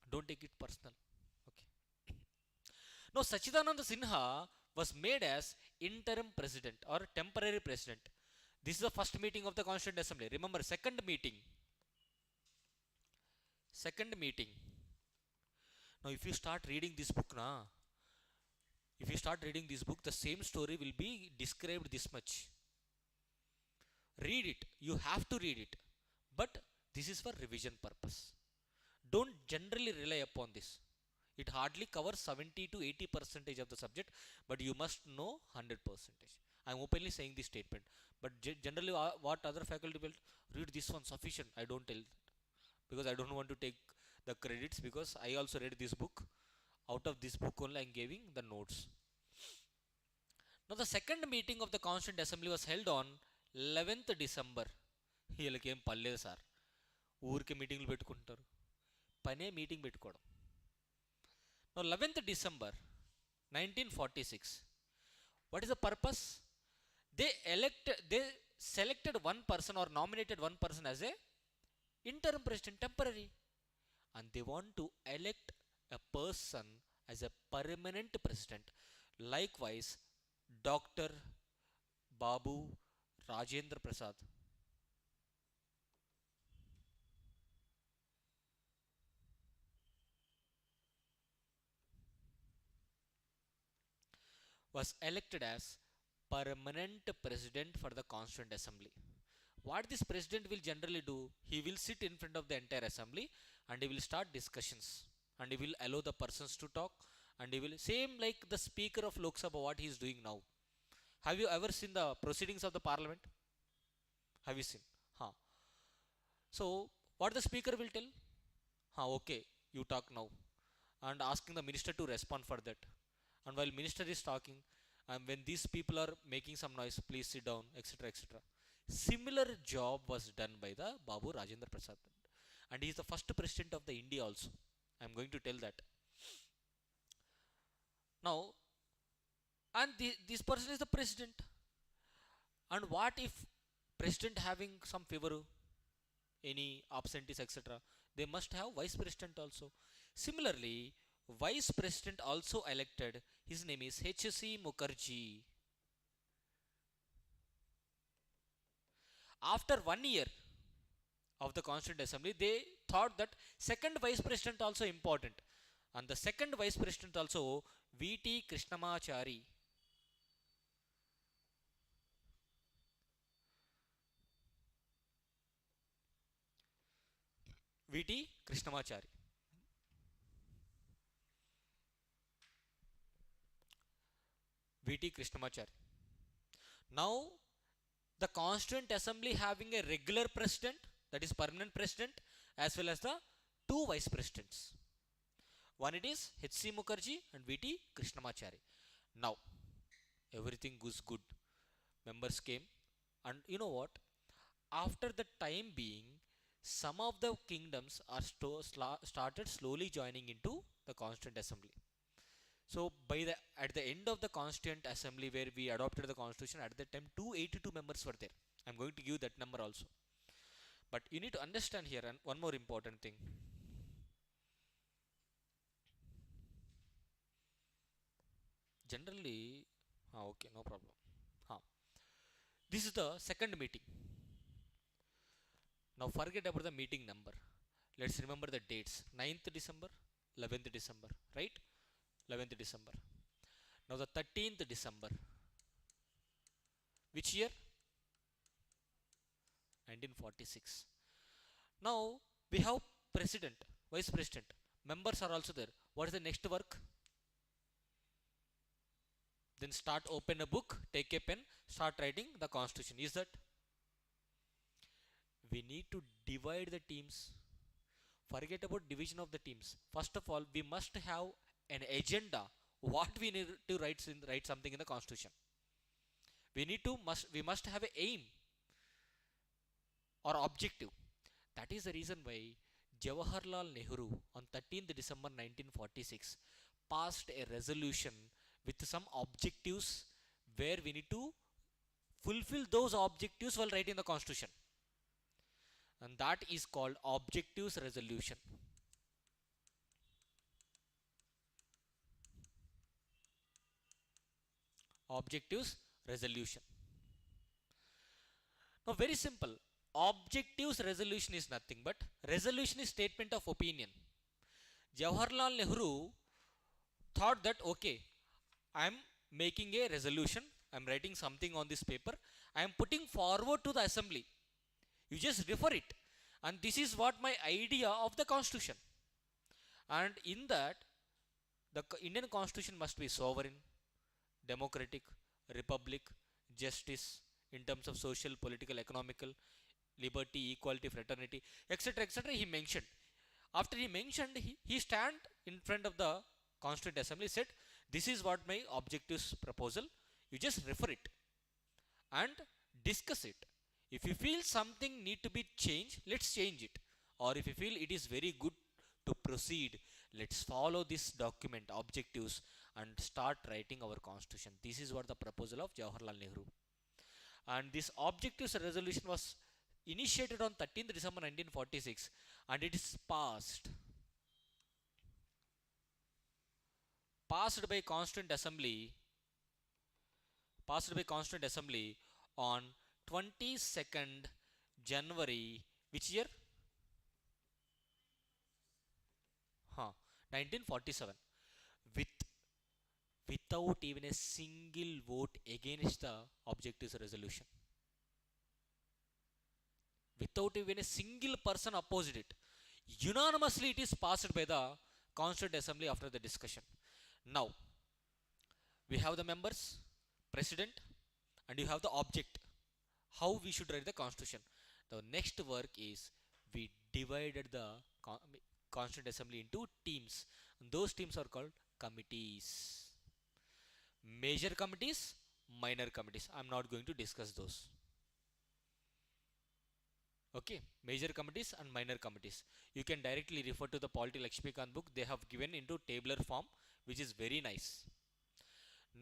Don't take it personal. Okay. Now Sachidananda Sinha was made as interim president or temporary president. This is the first meeting of the Constituent Assembly. Remember, second meeting. Second meeting. Now if you start reading this book, if you start reading this book, the same story will be described this much. Read it. You have to read it. But this is for revision purpose. Don't generally rely upon this. It hardly covers 70 to 80% of the subject, but you must know 100%. I am openly saying this statement. But generally, what other faculty will read this one sufficient. I don't tell that, because I don't want to take the credits, because I also read this book. Out of this book only I am giving the notes. Now the second meeting of the Constituent Assembly was held on 11th December. వీళ్ళకి ఏం పర్లేదు sir, ఊరికే మీటింగ్లు పెట్టుకుంటారు, పనే meeting పెట్టుకోవడం. Now 11th December 1946, what is the purpose? They selected one person or nominated one person as a interim president, temporary, and they want to elect a person as a permanent president. Likewise, Dr. Babu Rajendra Prasad was elected as permanent president for the Constituent Assembly. What this president will generally do, he will sit in front of the entire assembly and he will start discussions and he will allow the persons to talk and he will same like the speaker of Lok Sabha what he is doing now. Have you ever seen the proceedings of the parliament? Have you seen? Huh. So what the speaker will tell? Huh, okay, you talk now, and asking the minister to respond for that. And while minister is talking, and when these people are making some noise, please sit down, etc., etc. Similar job was done by the Babu Rajendra Prasad, and he is the first president of the India also. I am going to tell that now. And this person is the president. And what if president having some fever, any absentees, etc., they must have vice president also. Similarly, vice president also elected, his name is HC Mukherjee. After 1 year of the constituent assembly, they thought that second vice president also important, and the second vice president also VT Krishnamachari. VT Krishnamachari. VT Krishnamachari. Now the constituent assembly having a regular president, that is permanent president, as well as the two vice presidents. One it is HC Mukherjee and VT Krishnamachari. Now everything goes good. Members came, and you know what? After the time being, some of the kingdoms are started slowly joining into the constituent assembly. So by the at the end of the constituent assembly where we adopted the constitution, at that time 282 members were there. I'm going to give that number also. But you need to understand here and one more important thing. Generally, okay, no problem. This is the second meeting. Now forget about the meeting number. Let's remember the dates. 9th December, 11th December, right? 11th December. Now the 13th December. Which year? 1946. Now we have president, vice president. Members are also there. What is the next work? Then start open a book, take a pen, start writing the constitution. Is that? We need to divide the teams. Forget about division of the teams. First of all, we must have an agenda. What we need to write something in the constitution. We must have an aim or objective. That is the reason why Jawaharlal Nehru on 13th December 1946 passed a resolution with some objectives where we need to fulfill those objectives while writing the constitution, and that is called objectives resolution. Objectives resolution. Now very simple. Objectives resolution is nothing but resolution is statement of opinion. Jawaharlal Nehru thought that okay, I am making a resolution, I am writing something on this paper, I am putting forward to the assembly. You just refer it, and this is what my idea of the constitution. And in that, the Indian constitution must be sovereign, democratic, republic, justice in terms of social, political, economical, liberty, equality, fraternity, etc., etc. He mentioned. After he mentioned, he stand in front of the constituent assembly, said, "This is what my objectives proposal. You just refer it and discuss it. If you feel something need to be changed, let's change it. Or if you feel it is very good to proceed, let's follow this document, objectives, and start writing our constitution." This is what the proposal of Jawaharlal Nehru. And this objectives resolution was initiated on 13th December 1946, and it is passed by Constituent Assembly on 22nd January, which year? 1947, with without even a single vote against the objectives resolution. without even a single person opposed it. Unanimously, it is passed by the Constituent Assembly after the discussion. Now, we have the members, president, and you have the object. How we should write the constitution. The next work is we divided the Constituent Assembly into teams. And those teams are called committees. Major committees, minor committees. I'm not going to discuss those. Okay, major committees and minor committees. You can directly refer to the Polity Lakshmikant book. They have given into tabular form, which is very nice.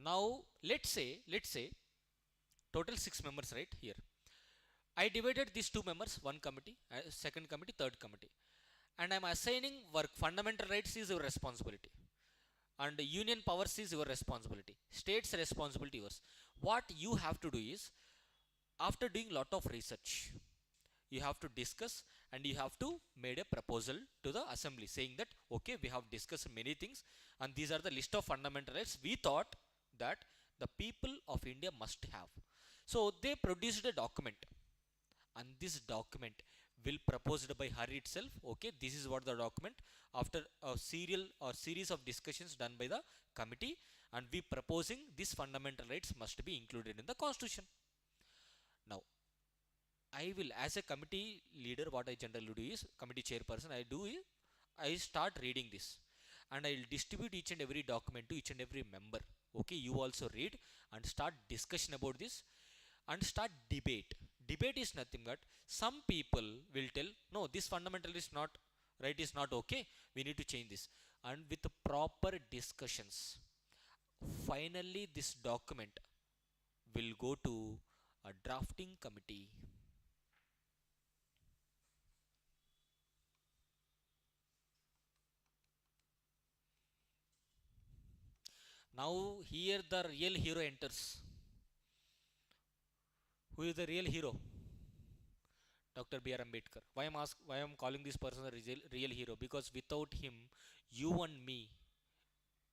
Now, let's say, total 6 members right here. I divided these 2 members, one committee, second committee, third committee. And I'm assigning work. Fundamental rights is your responsibility. And union powers is your responsibility. State's responsibility yours. What you have to do is, after doing lot of research, you have to discuss and you have to made a proposal to the assembly saying that okay, we have discussed many things and these are the list of fundamental rights we thought that the people of India must have. So they produced a document, and this document will proposed by her itself. Okay, this is what the document after a serial or series of discussions done by the committee, and we proposing these fundamental rights must be included in the constitution. Now, I will, as a committee leader, what I generally do is, committee chairperson, I start reading this and I will distribute each and every document to each and every member. Okay, you also read and start discussion about this and start debate. Debate is nothing but some people will tell, no, this fundamental is not right, is not okay, we need to change this. And with the proper discussions, finally this document will go to a drafting committee. Now here the real hero enters. Who is the real hero? Dr. B.R. Ambedkar. Why I'm calling this person a real hero? Because without him, you and me,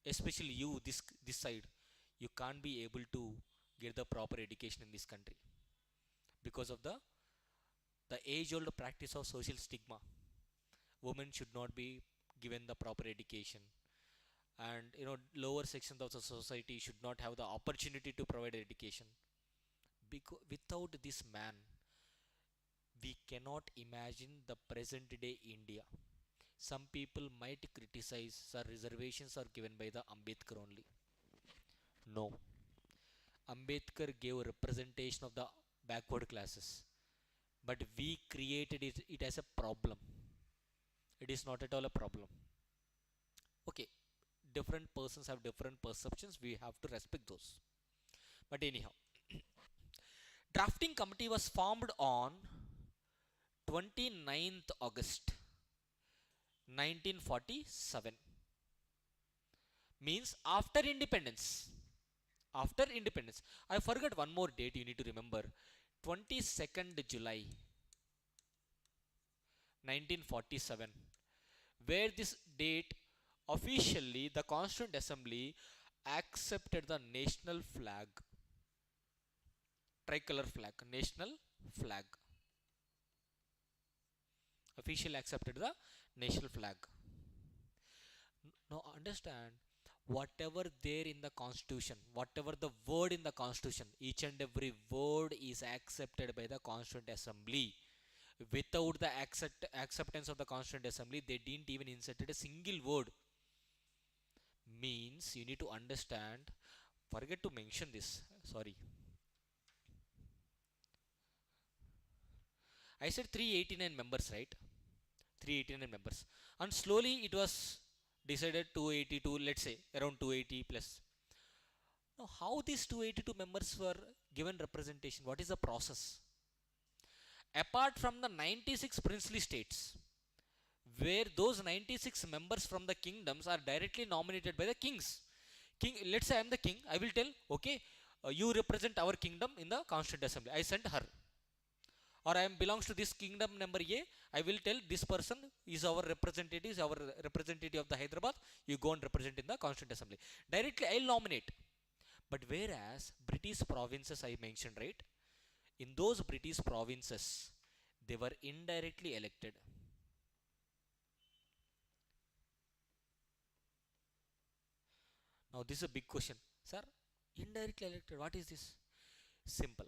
especially you, this side, you can't be able to get the proper education in this country because of the age-old practice of social stigma. Women should not be given the proper education, and lower sections of the society should not have the opportunity to provide education. Because without this man, we cannot imagine the present day India. Some people might criticize the reservations are given by the Ambedkar only. No, Ambedkar gave a representation of the backward classes, but we created it as a problem. It is not at all a problem. Okay, different persons have different perceptions. We have to respect those. But anyhow, drafting committee was formed on 29th August 1947. Means after independence. After independence. I forgot one more date you need to remember. 22nd July 1947. Where this date officially the Constituent Assembly accepted the national flag. Tricolor flag. National flag. Officially accepted the national flag. Now understand, whatever there in the constitution, whatever the word in the constitution, each and every word is accepted by the Constituent Assembly. Without the acceptance of the Constituent Assembly, they didn't even inserted a single word. Means you need to understand. Forget to mention this. Sorry. I said 389 members, right? 389 members. And slowly it was decided 282, let's say around 280 plus. Now, how these 282 members were given representation? What is the process? Apart from the 96 princely states, where those 96 members from the kingdoms are directly nominated by the kings. King, let's say I am the king, I will tell, okay, you represent our kingdom in the Constituent Assembly. I sent her. Or I am belongs to this kingdom number A, I will tell this person is our representative, of the Hyderabad, you go and represent in the Constituent Assembly. Directly I will nominate. But whereas British provinces I mentioned, right? In those British provinces, They were indirectly elected. Now this is a big question. Sir, indirectly elected, what is this? Simple.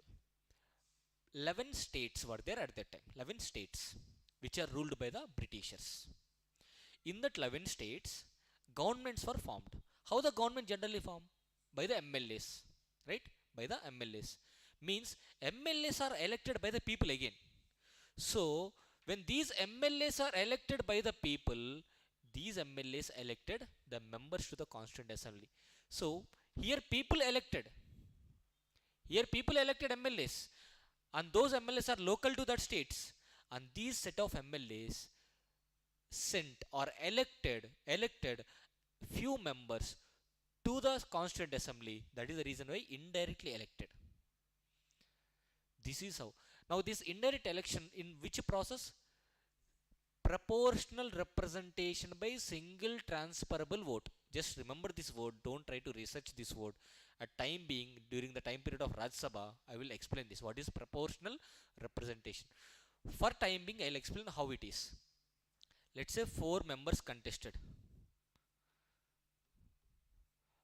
11 states were there at that time. 11 states which are ruled by the Britishers. In that 11 states, governments were formed. How the government generally form? By the MLAs, right? By the MLAs. Means MLAs are elected by the people again. So when these MLAs are elected by the people, these MLAs elected the members to the Constituent Assembly. So here people elected MLAs, and those MLAs are local to that states, and these set of MLAs sent or elected few members to the Constituent Assembly. That is the reason why indirectly elected. This is how. Now this indirect election in which process? Proportional representation by single transferable vote. Just remember this word, don't try to research this word. At time being, during the time period of Rajya Sabha, I will explain this. What is proportional representation? For time being, I will explain how it is. Let's say 4 members contested.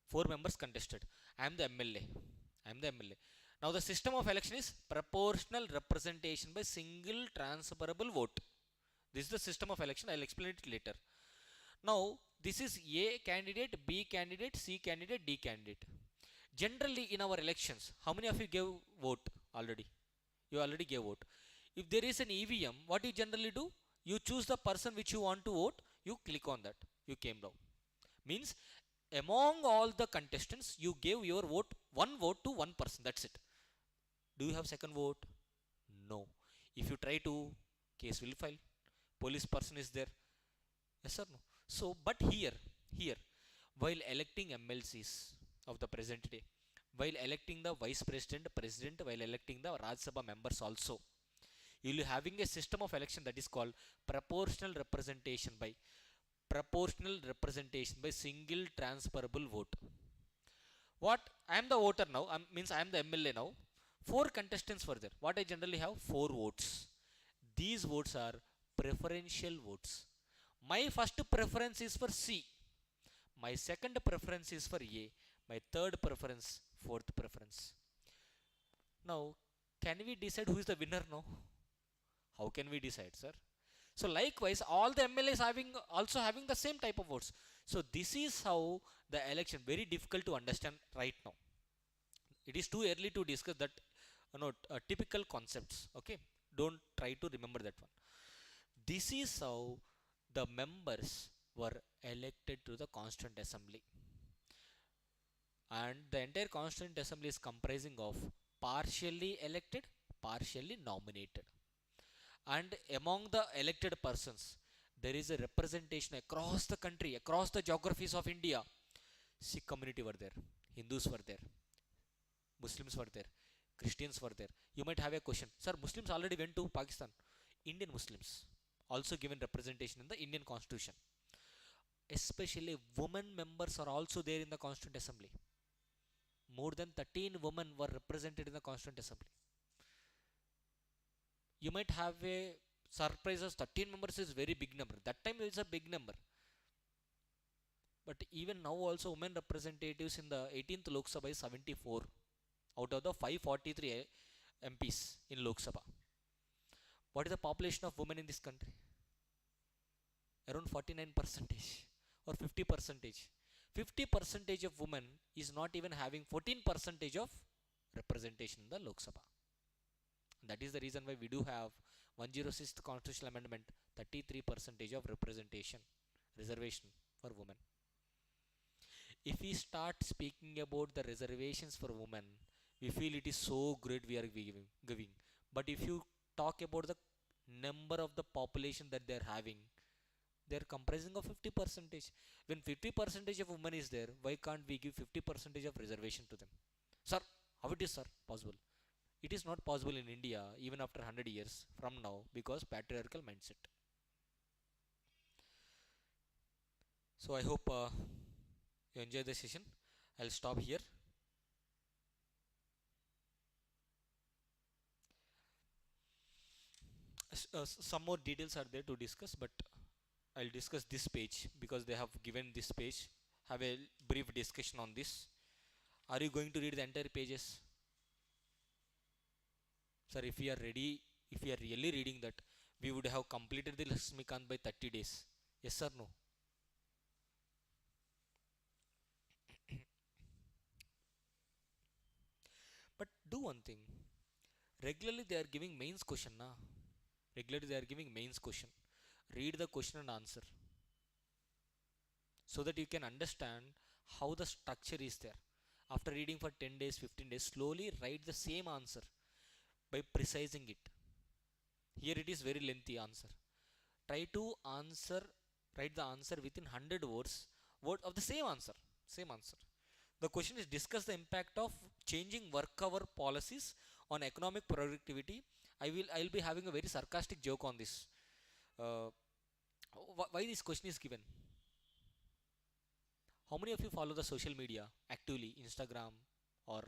4 members contested. I am the MLA. I am the MLA. Now the system of election is proportional representation by single transferable vote. This is the system of election. I will explain it later. Now this is A candidate, B candidate, C candidate, D candidate. Generally in our elections, how many of you gave vote already? You already gave vote. If there is an EVM, what you generally do? You choose the person which you want to vote. You click on that. You came down. Means among all the contestants, you gave your vote, one vote to one person. That's it. Do you have second vote? No. If you try to, case will file. Police person is there. Yes or no? So, but here, while electing MLCs of the present day, while electing the vice president, president, while electing the Rajya Sabha members also, you will having a system of election that is called proportional representation by single transferable vote. What? I am the voter now. Means I am the MLA now. 4 contestants were there. What I generally have? 4 votes. These votes are preferential votes. My first preference is for C. My second preference is for A. My third preference, fourth preference. Now, can we decide who is the winner now? How can we decide, sir? So likewise, all the MLAs also having the same type of votes. So this is how the election, very difficult to understand right now. It is too early to discuss that, typical concepts. Okay, don't try to remember that one. This is how the members were elected to the Constituent Assembly, and the entire Constituent Assembly is comprising of partially elected, partially nominated. And among the elected persons, there is a representation across the country, across the geographies of India. Sikh community were there, Hindus were there, Muslims were there, Christians were there. You might have a question, sir, Muslims already went to Pakistan. Indian Muslims also given representation in the Indian Constitution. Especially women members are also there in the Constituent Assembly. More than 13 women were represented in the Constituent Assembly. You might have a surprise as 13 members is very big number. That time it is a big number. But even now also women representatives in the 18th Lok Sabha is 74 out of the 543 MPs in Lok Sabha. What is the population of women in this country? Around 49% or 50%. 50% of women is not even having 14% of representation in the Lok Sabha. That is the reason why we do have 106th Constitutional Amendment, 33% of representation, reservation for women. If we start speaking about the reservations for women, we feel it is so great we are giving. But if you talk about the number of the population that they are having, they are comprising of 50%. When 50% of women is there, why can't we give 50% of reservation to them? Sir, how it is, sir, possible? It is not possible in India even after 100 years from now, because patriarchal mindset. So I hope you enjoy the session. I'll stop here. Some more details are there to discuss, but I'll discuss this page because they have given this page. Have a brief discussion on this. Are you going to read the entire pages? Sir, if we are ready, if we are really reading that, we would have completed the Lakshmikant by 30 days. Yes or no? But do one thing. Regularly they are giving mains question na. Regularly they are giving mains question. Read the question and answer so that you can understand how the structure is there. After reading for 10 days, 15 days, slowly write the same answer by precising it. Here it is very lengthy answer. Try to answer, write the answer within 100 word of the same answer. Same answer. The question is discuss the impact of changing work hour policies on economic productivity. I'll be having a very sarcastic joke on this. Uh, why this question is given? How many of you follow the social media actively, Instagram or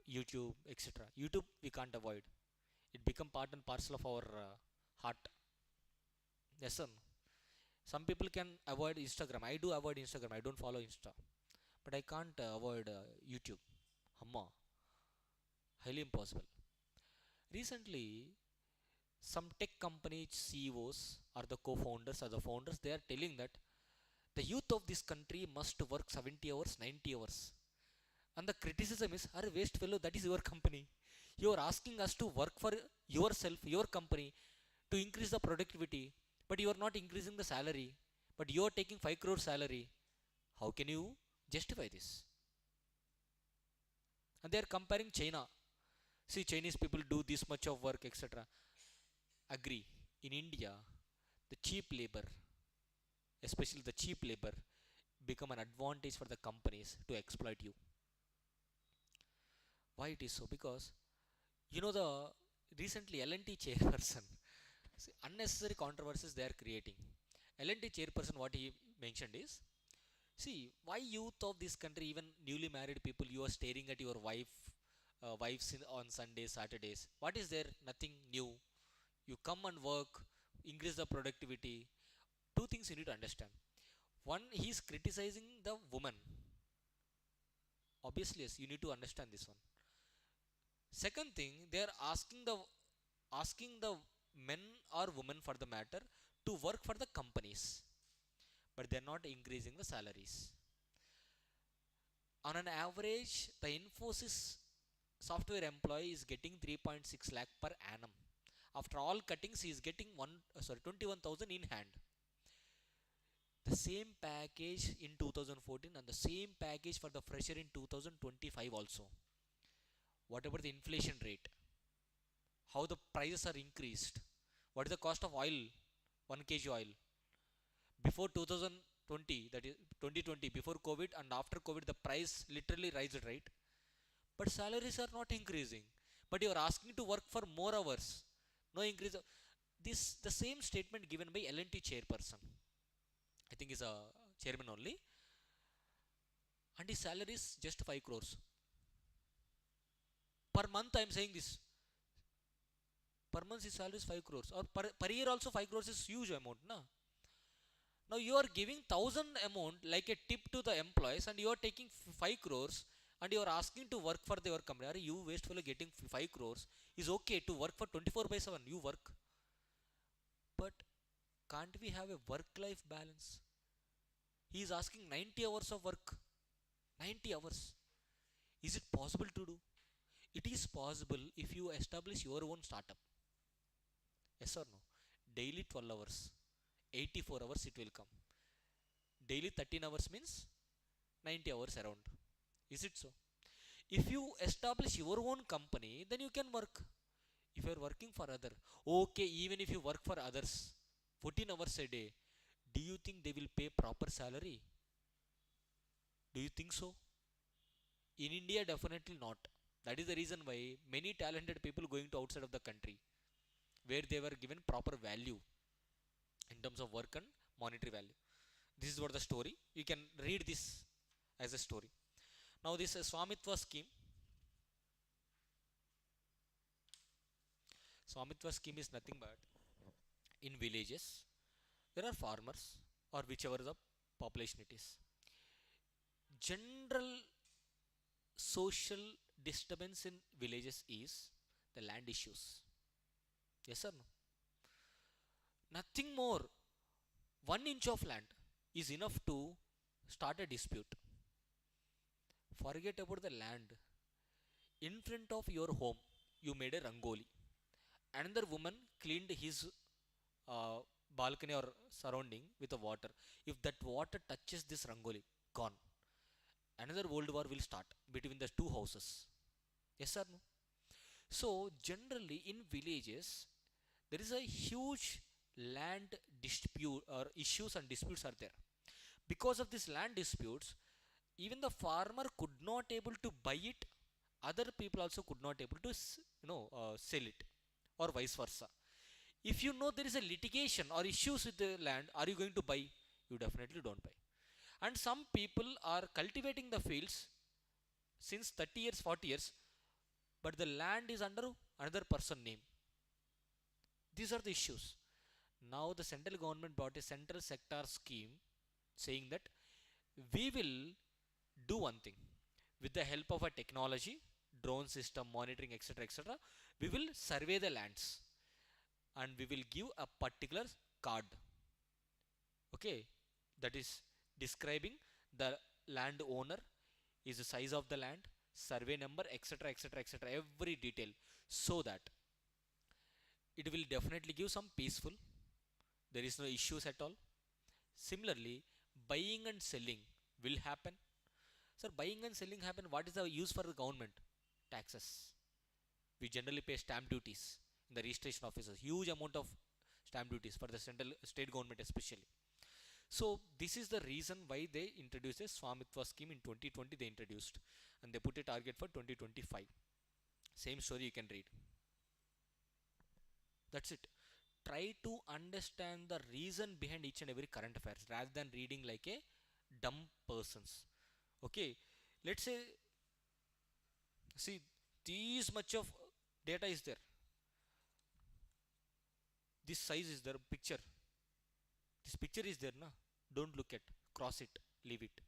YouTube, etc.? YouTube we can't avoid. It become part and parcel of our heart. Yes sir. Some people can avoid Instagram. I do avoid Instagram. I don't follow Insta, but I can't avoid YouTube. Hamma, highly impossible. Recently, some tech company CEOs or the co-founders or the founders, they are telling that the youth of this country must work 70 hours, 90 hours. And the criticism is, are waste fellow, that is your company. You are asking us to work for yourself, your company, to increase the productivity, but you are not increasing the salary. But you are taking 5 crore salary. How can you justify this? And they are comparing China. See, Chinese people do this much of work, etc. Agree. In India, the cheap labor, especially the cheap labor, become an advantage for the companies to exploit you. Why it is so? Because the recently L&T chairperson, see, unnecessary controversies they are creating. L&T chairperson, what he mentioned is, see, why youth of this country, even newly married people, you are staring at your wives on Sundays, Saturdays. What is there? Nothing new. You come and work, increase the productivity. Two things you need to understand. One, he is criticizing the woman. Obviously, yes, you need to understand this one. Second thing, they are asking the men or women for the matter to work for the companies, but they are not increasing the salaries. On an average, the Infosys software employee is getting 3.6 lakh per annum. After all cuttings, he is getting 21,000 in hand. The same package in 2014 and the same package for the fresher in 2025 also. Whatever the inflation rate, how the prices are increased, what is the cost of oil, 1 kg oil before 2020, that is 2020, before COVID and after COVID, the price literally rised, right? But salaries are not increasing, but you are asking to work for more hours, no increase. This the same statement given by L&T chairperson, I think is a chairman only, and his salary is just 5 crores per month. I am saying this, per month his salary is 5 crores, or per year also 5 crores is huge amount na. Now you are giving 1,000 amount like a tip to the employees, and you are taking 5 crores, and you are asking to work for your company. Are you wasteful getting 5 crores? Is okay to work for 24 by 7, you work, but can't we have a work life balance? He is asking 90 hours of work. 90 hours. Is it possible to do? It is possible if you establish your own startup. Yes or no? Daily 12 hours, 84 hours it will come. Daily 13 hours means 90 hours around. Is it so? If you establish your own company, then you can work. If you are working for other, okay, even if you work for others 14 hours a day, do you think they will pay proper salary? Do you think so? In India, definitely not. That is the reason why many talented people going to outside of the country, where they were given proper value in terms of work and monetary value. This is what the story. You can read this as a story. Now this Swamitva scheme. Swamitva scheme is nothing but in villages there are farmers or whichever the population it is. General social disturbance in villages is the land issues. Yes or no? Nothing more. 1 inch of land is enough to start a dispute. Forget about the land. In front of your home, you made a rangoli. Another woman cleaned his uh, balcony or surrounding with the water. If that water touches this rangoli, gone. Another world war will start between the two houses. Yes or no? So, generally in villages, there is a huge land dispute or issues and disputes are there. Because of these land disputes, even the farmer could not able to buy it. Other people also could not able to sell it, or vice versa. If you know there is a litigation or issues with the land, are you going to buy? You definitely don't buy. And some people are cultivating the fields since 30 years, 40 years, but the land is under another person name. These are the issues. Now the central government brought a central sector scheme saying that we will do one thing with the help of a technology, drone system monitoring, etc., etc. We will survey the lands and we will give a particular card, okay, that is describing the land owner, is the size of the land, survey number, etc., etc., etc., every detail, so that it will definitely give some peaceful, there is no issues at all. Similarly, buying and selling will happen. Sir, buying and selling happen, what is the use for the government? Taxes. We generally pay stamp duties in the registration offices, huge amount of stamp duties for the central state government especially. So this is the reason why they introduced a Swamitva scheme in 2020. They introduced and they put a target for 2025. Same story you can read. That's it. Try to understand the reason behind each and every current affairs rather than reading like a dumb persons. Okay, let's say, see, this much of data is there, this size is there, picture, this picture is there, na, don't look at, cross it, leave it.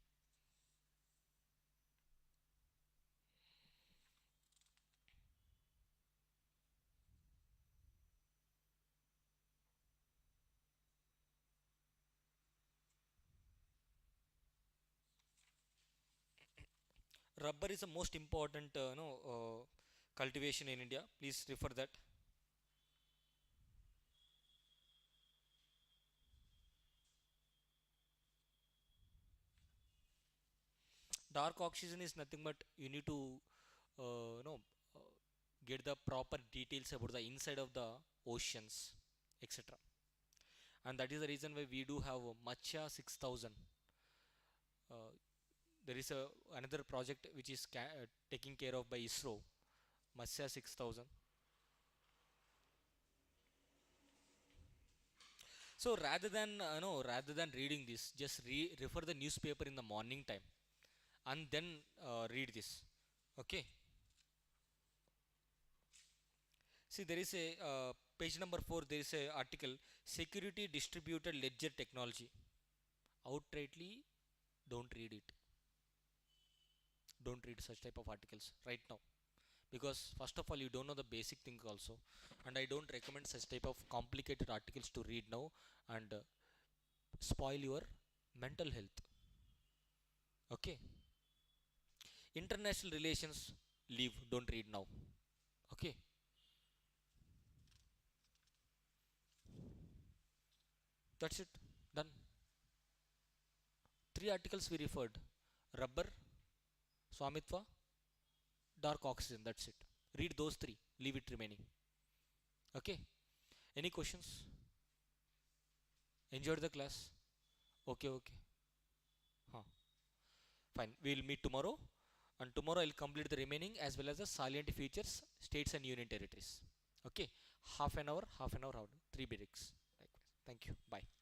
Rubber is the most important cultivation in India. Please refer that. Dark oxygen is nothing but you need to uh, get the proper details about the inside of the oceans, etc. And that is the reason why we do have Matsya 6000. uh, there is another project which is taken care of by ISRO, Matsya 6000. So rather than reading this, just refer the newspaper in the morning time and then read this. Okay. See, there is a page number 4. There is a article, security distributed ledger technology. Outrightly, don't read it. Don't read such type of articles right now, because first of all you don't know the basic thing also, and I don't recommend such type of complicated articles to read now and spoil your mental health. Okay. International relations, leave. Don't read now. Okay. That's it. Done. 3 articles we referred: rubber, Swamitva, dark oxygen. That's it. Read those three. Leave it remaining. Okay. Any questions? Enjoyed the class? Okay, okay. Huh. Fine. We'll meet tomorrow. And tomorrow I'll complete the remaining as well as the salient features, states and union territories. Okay. Half an hour, 3 breaks. Likewise. Thank you. Bye.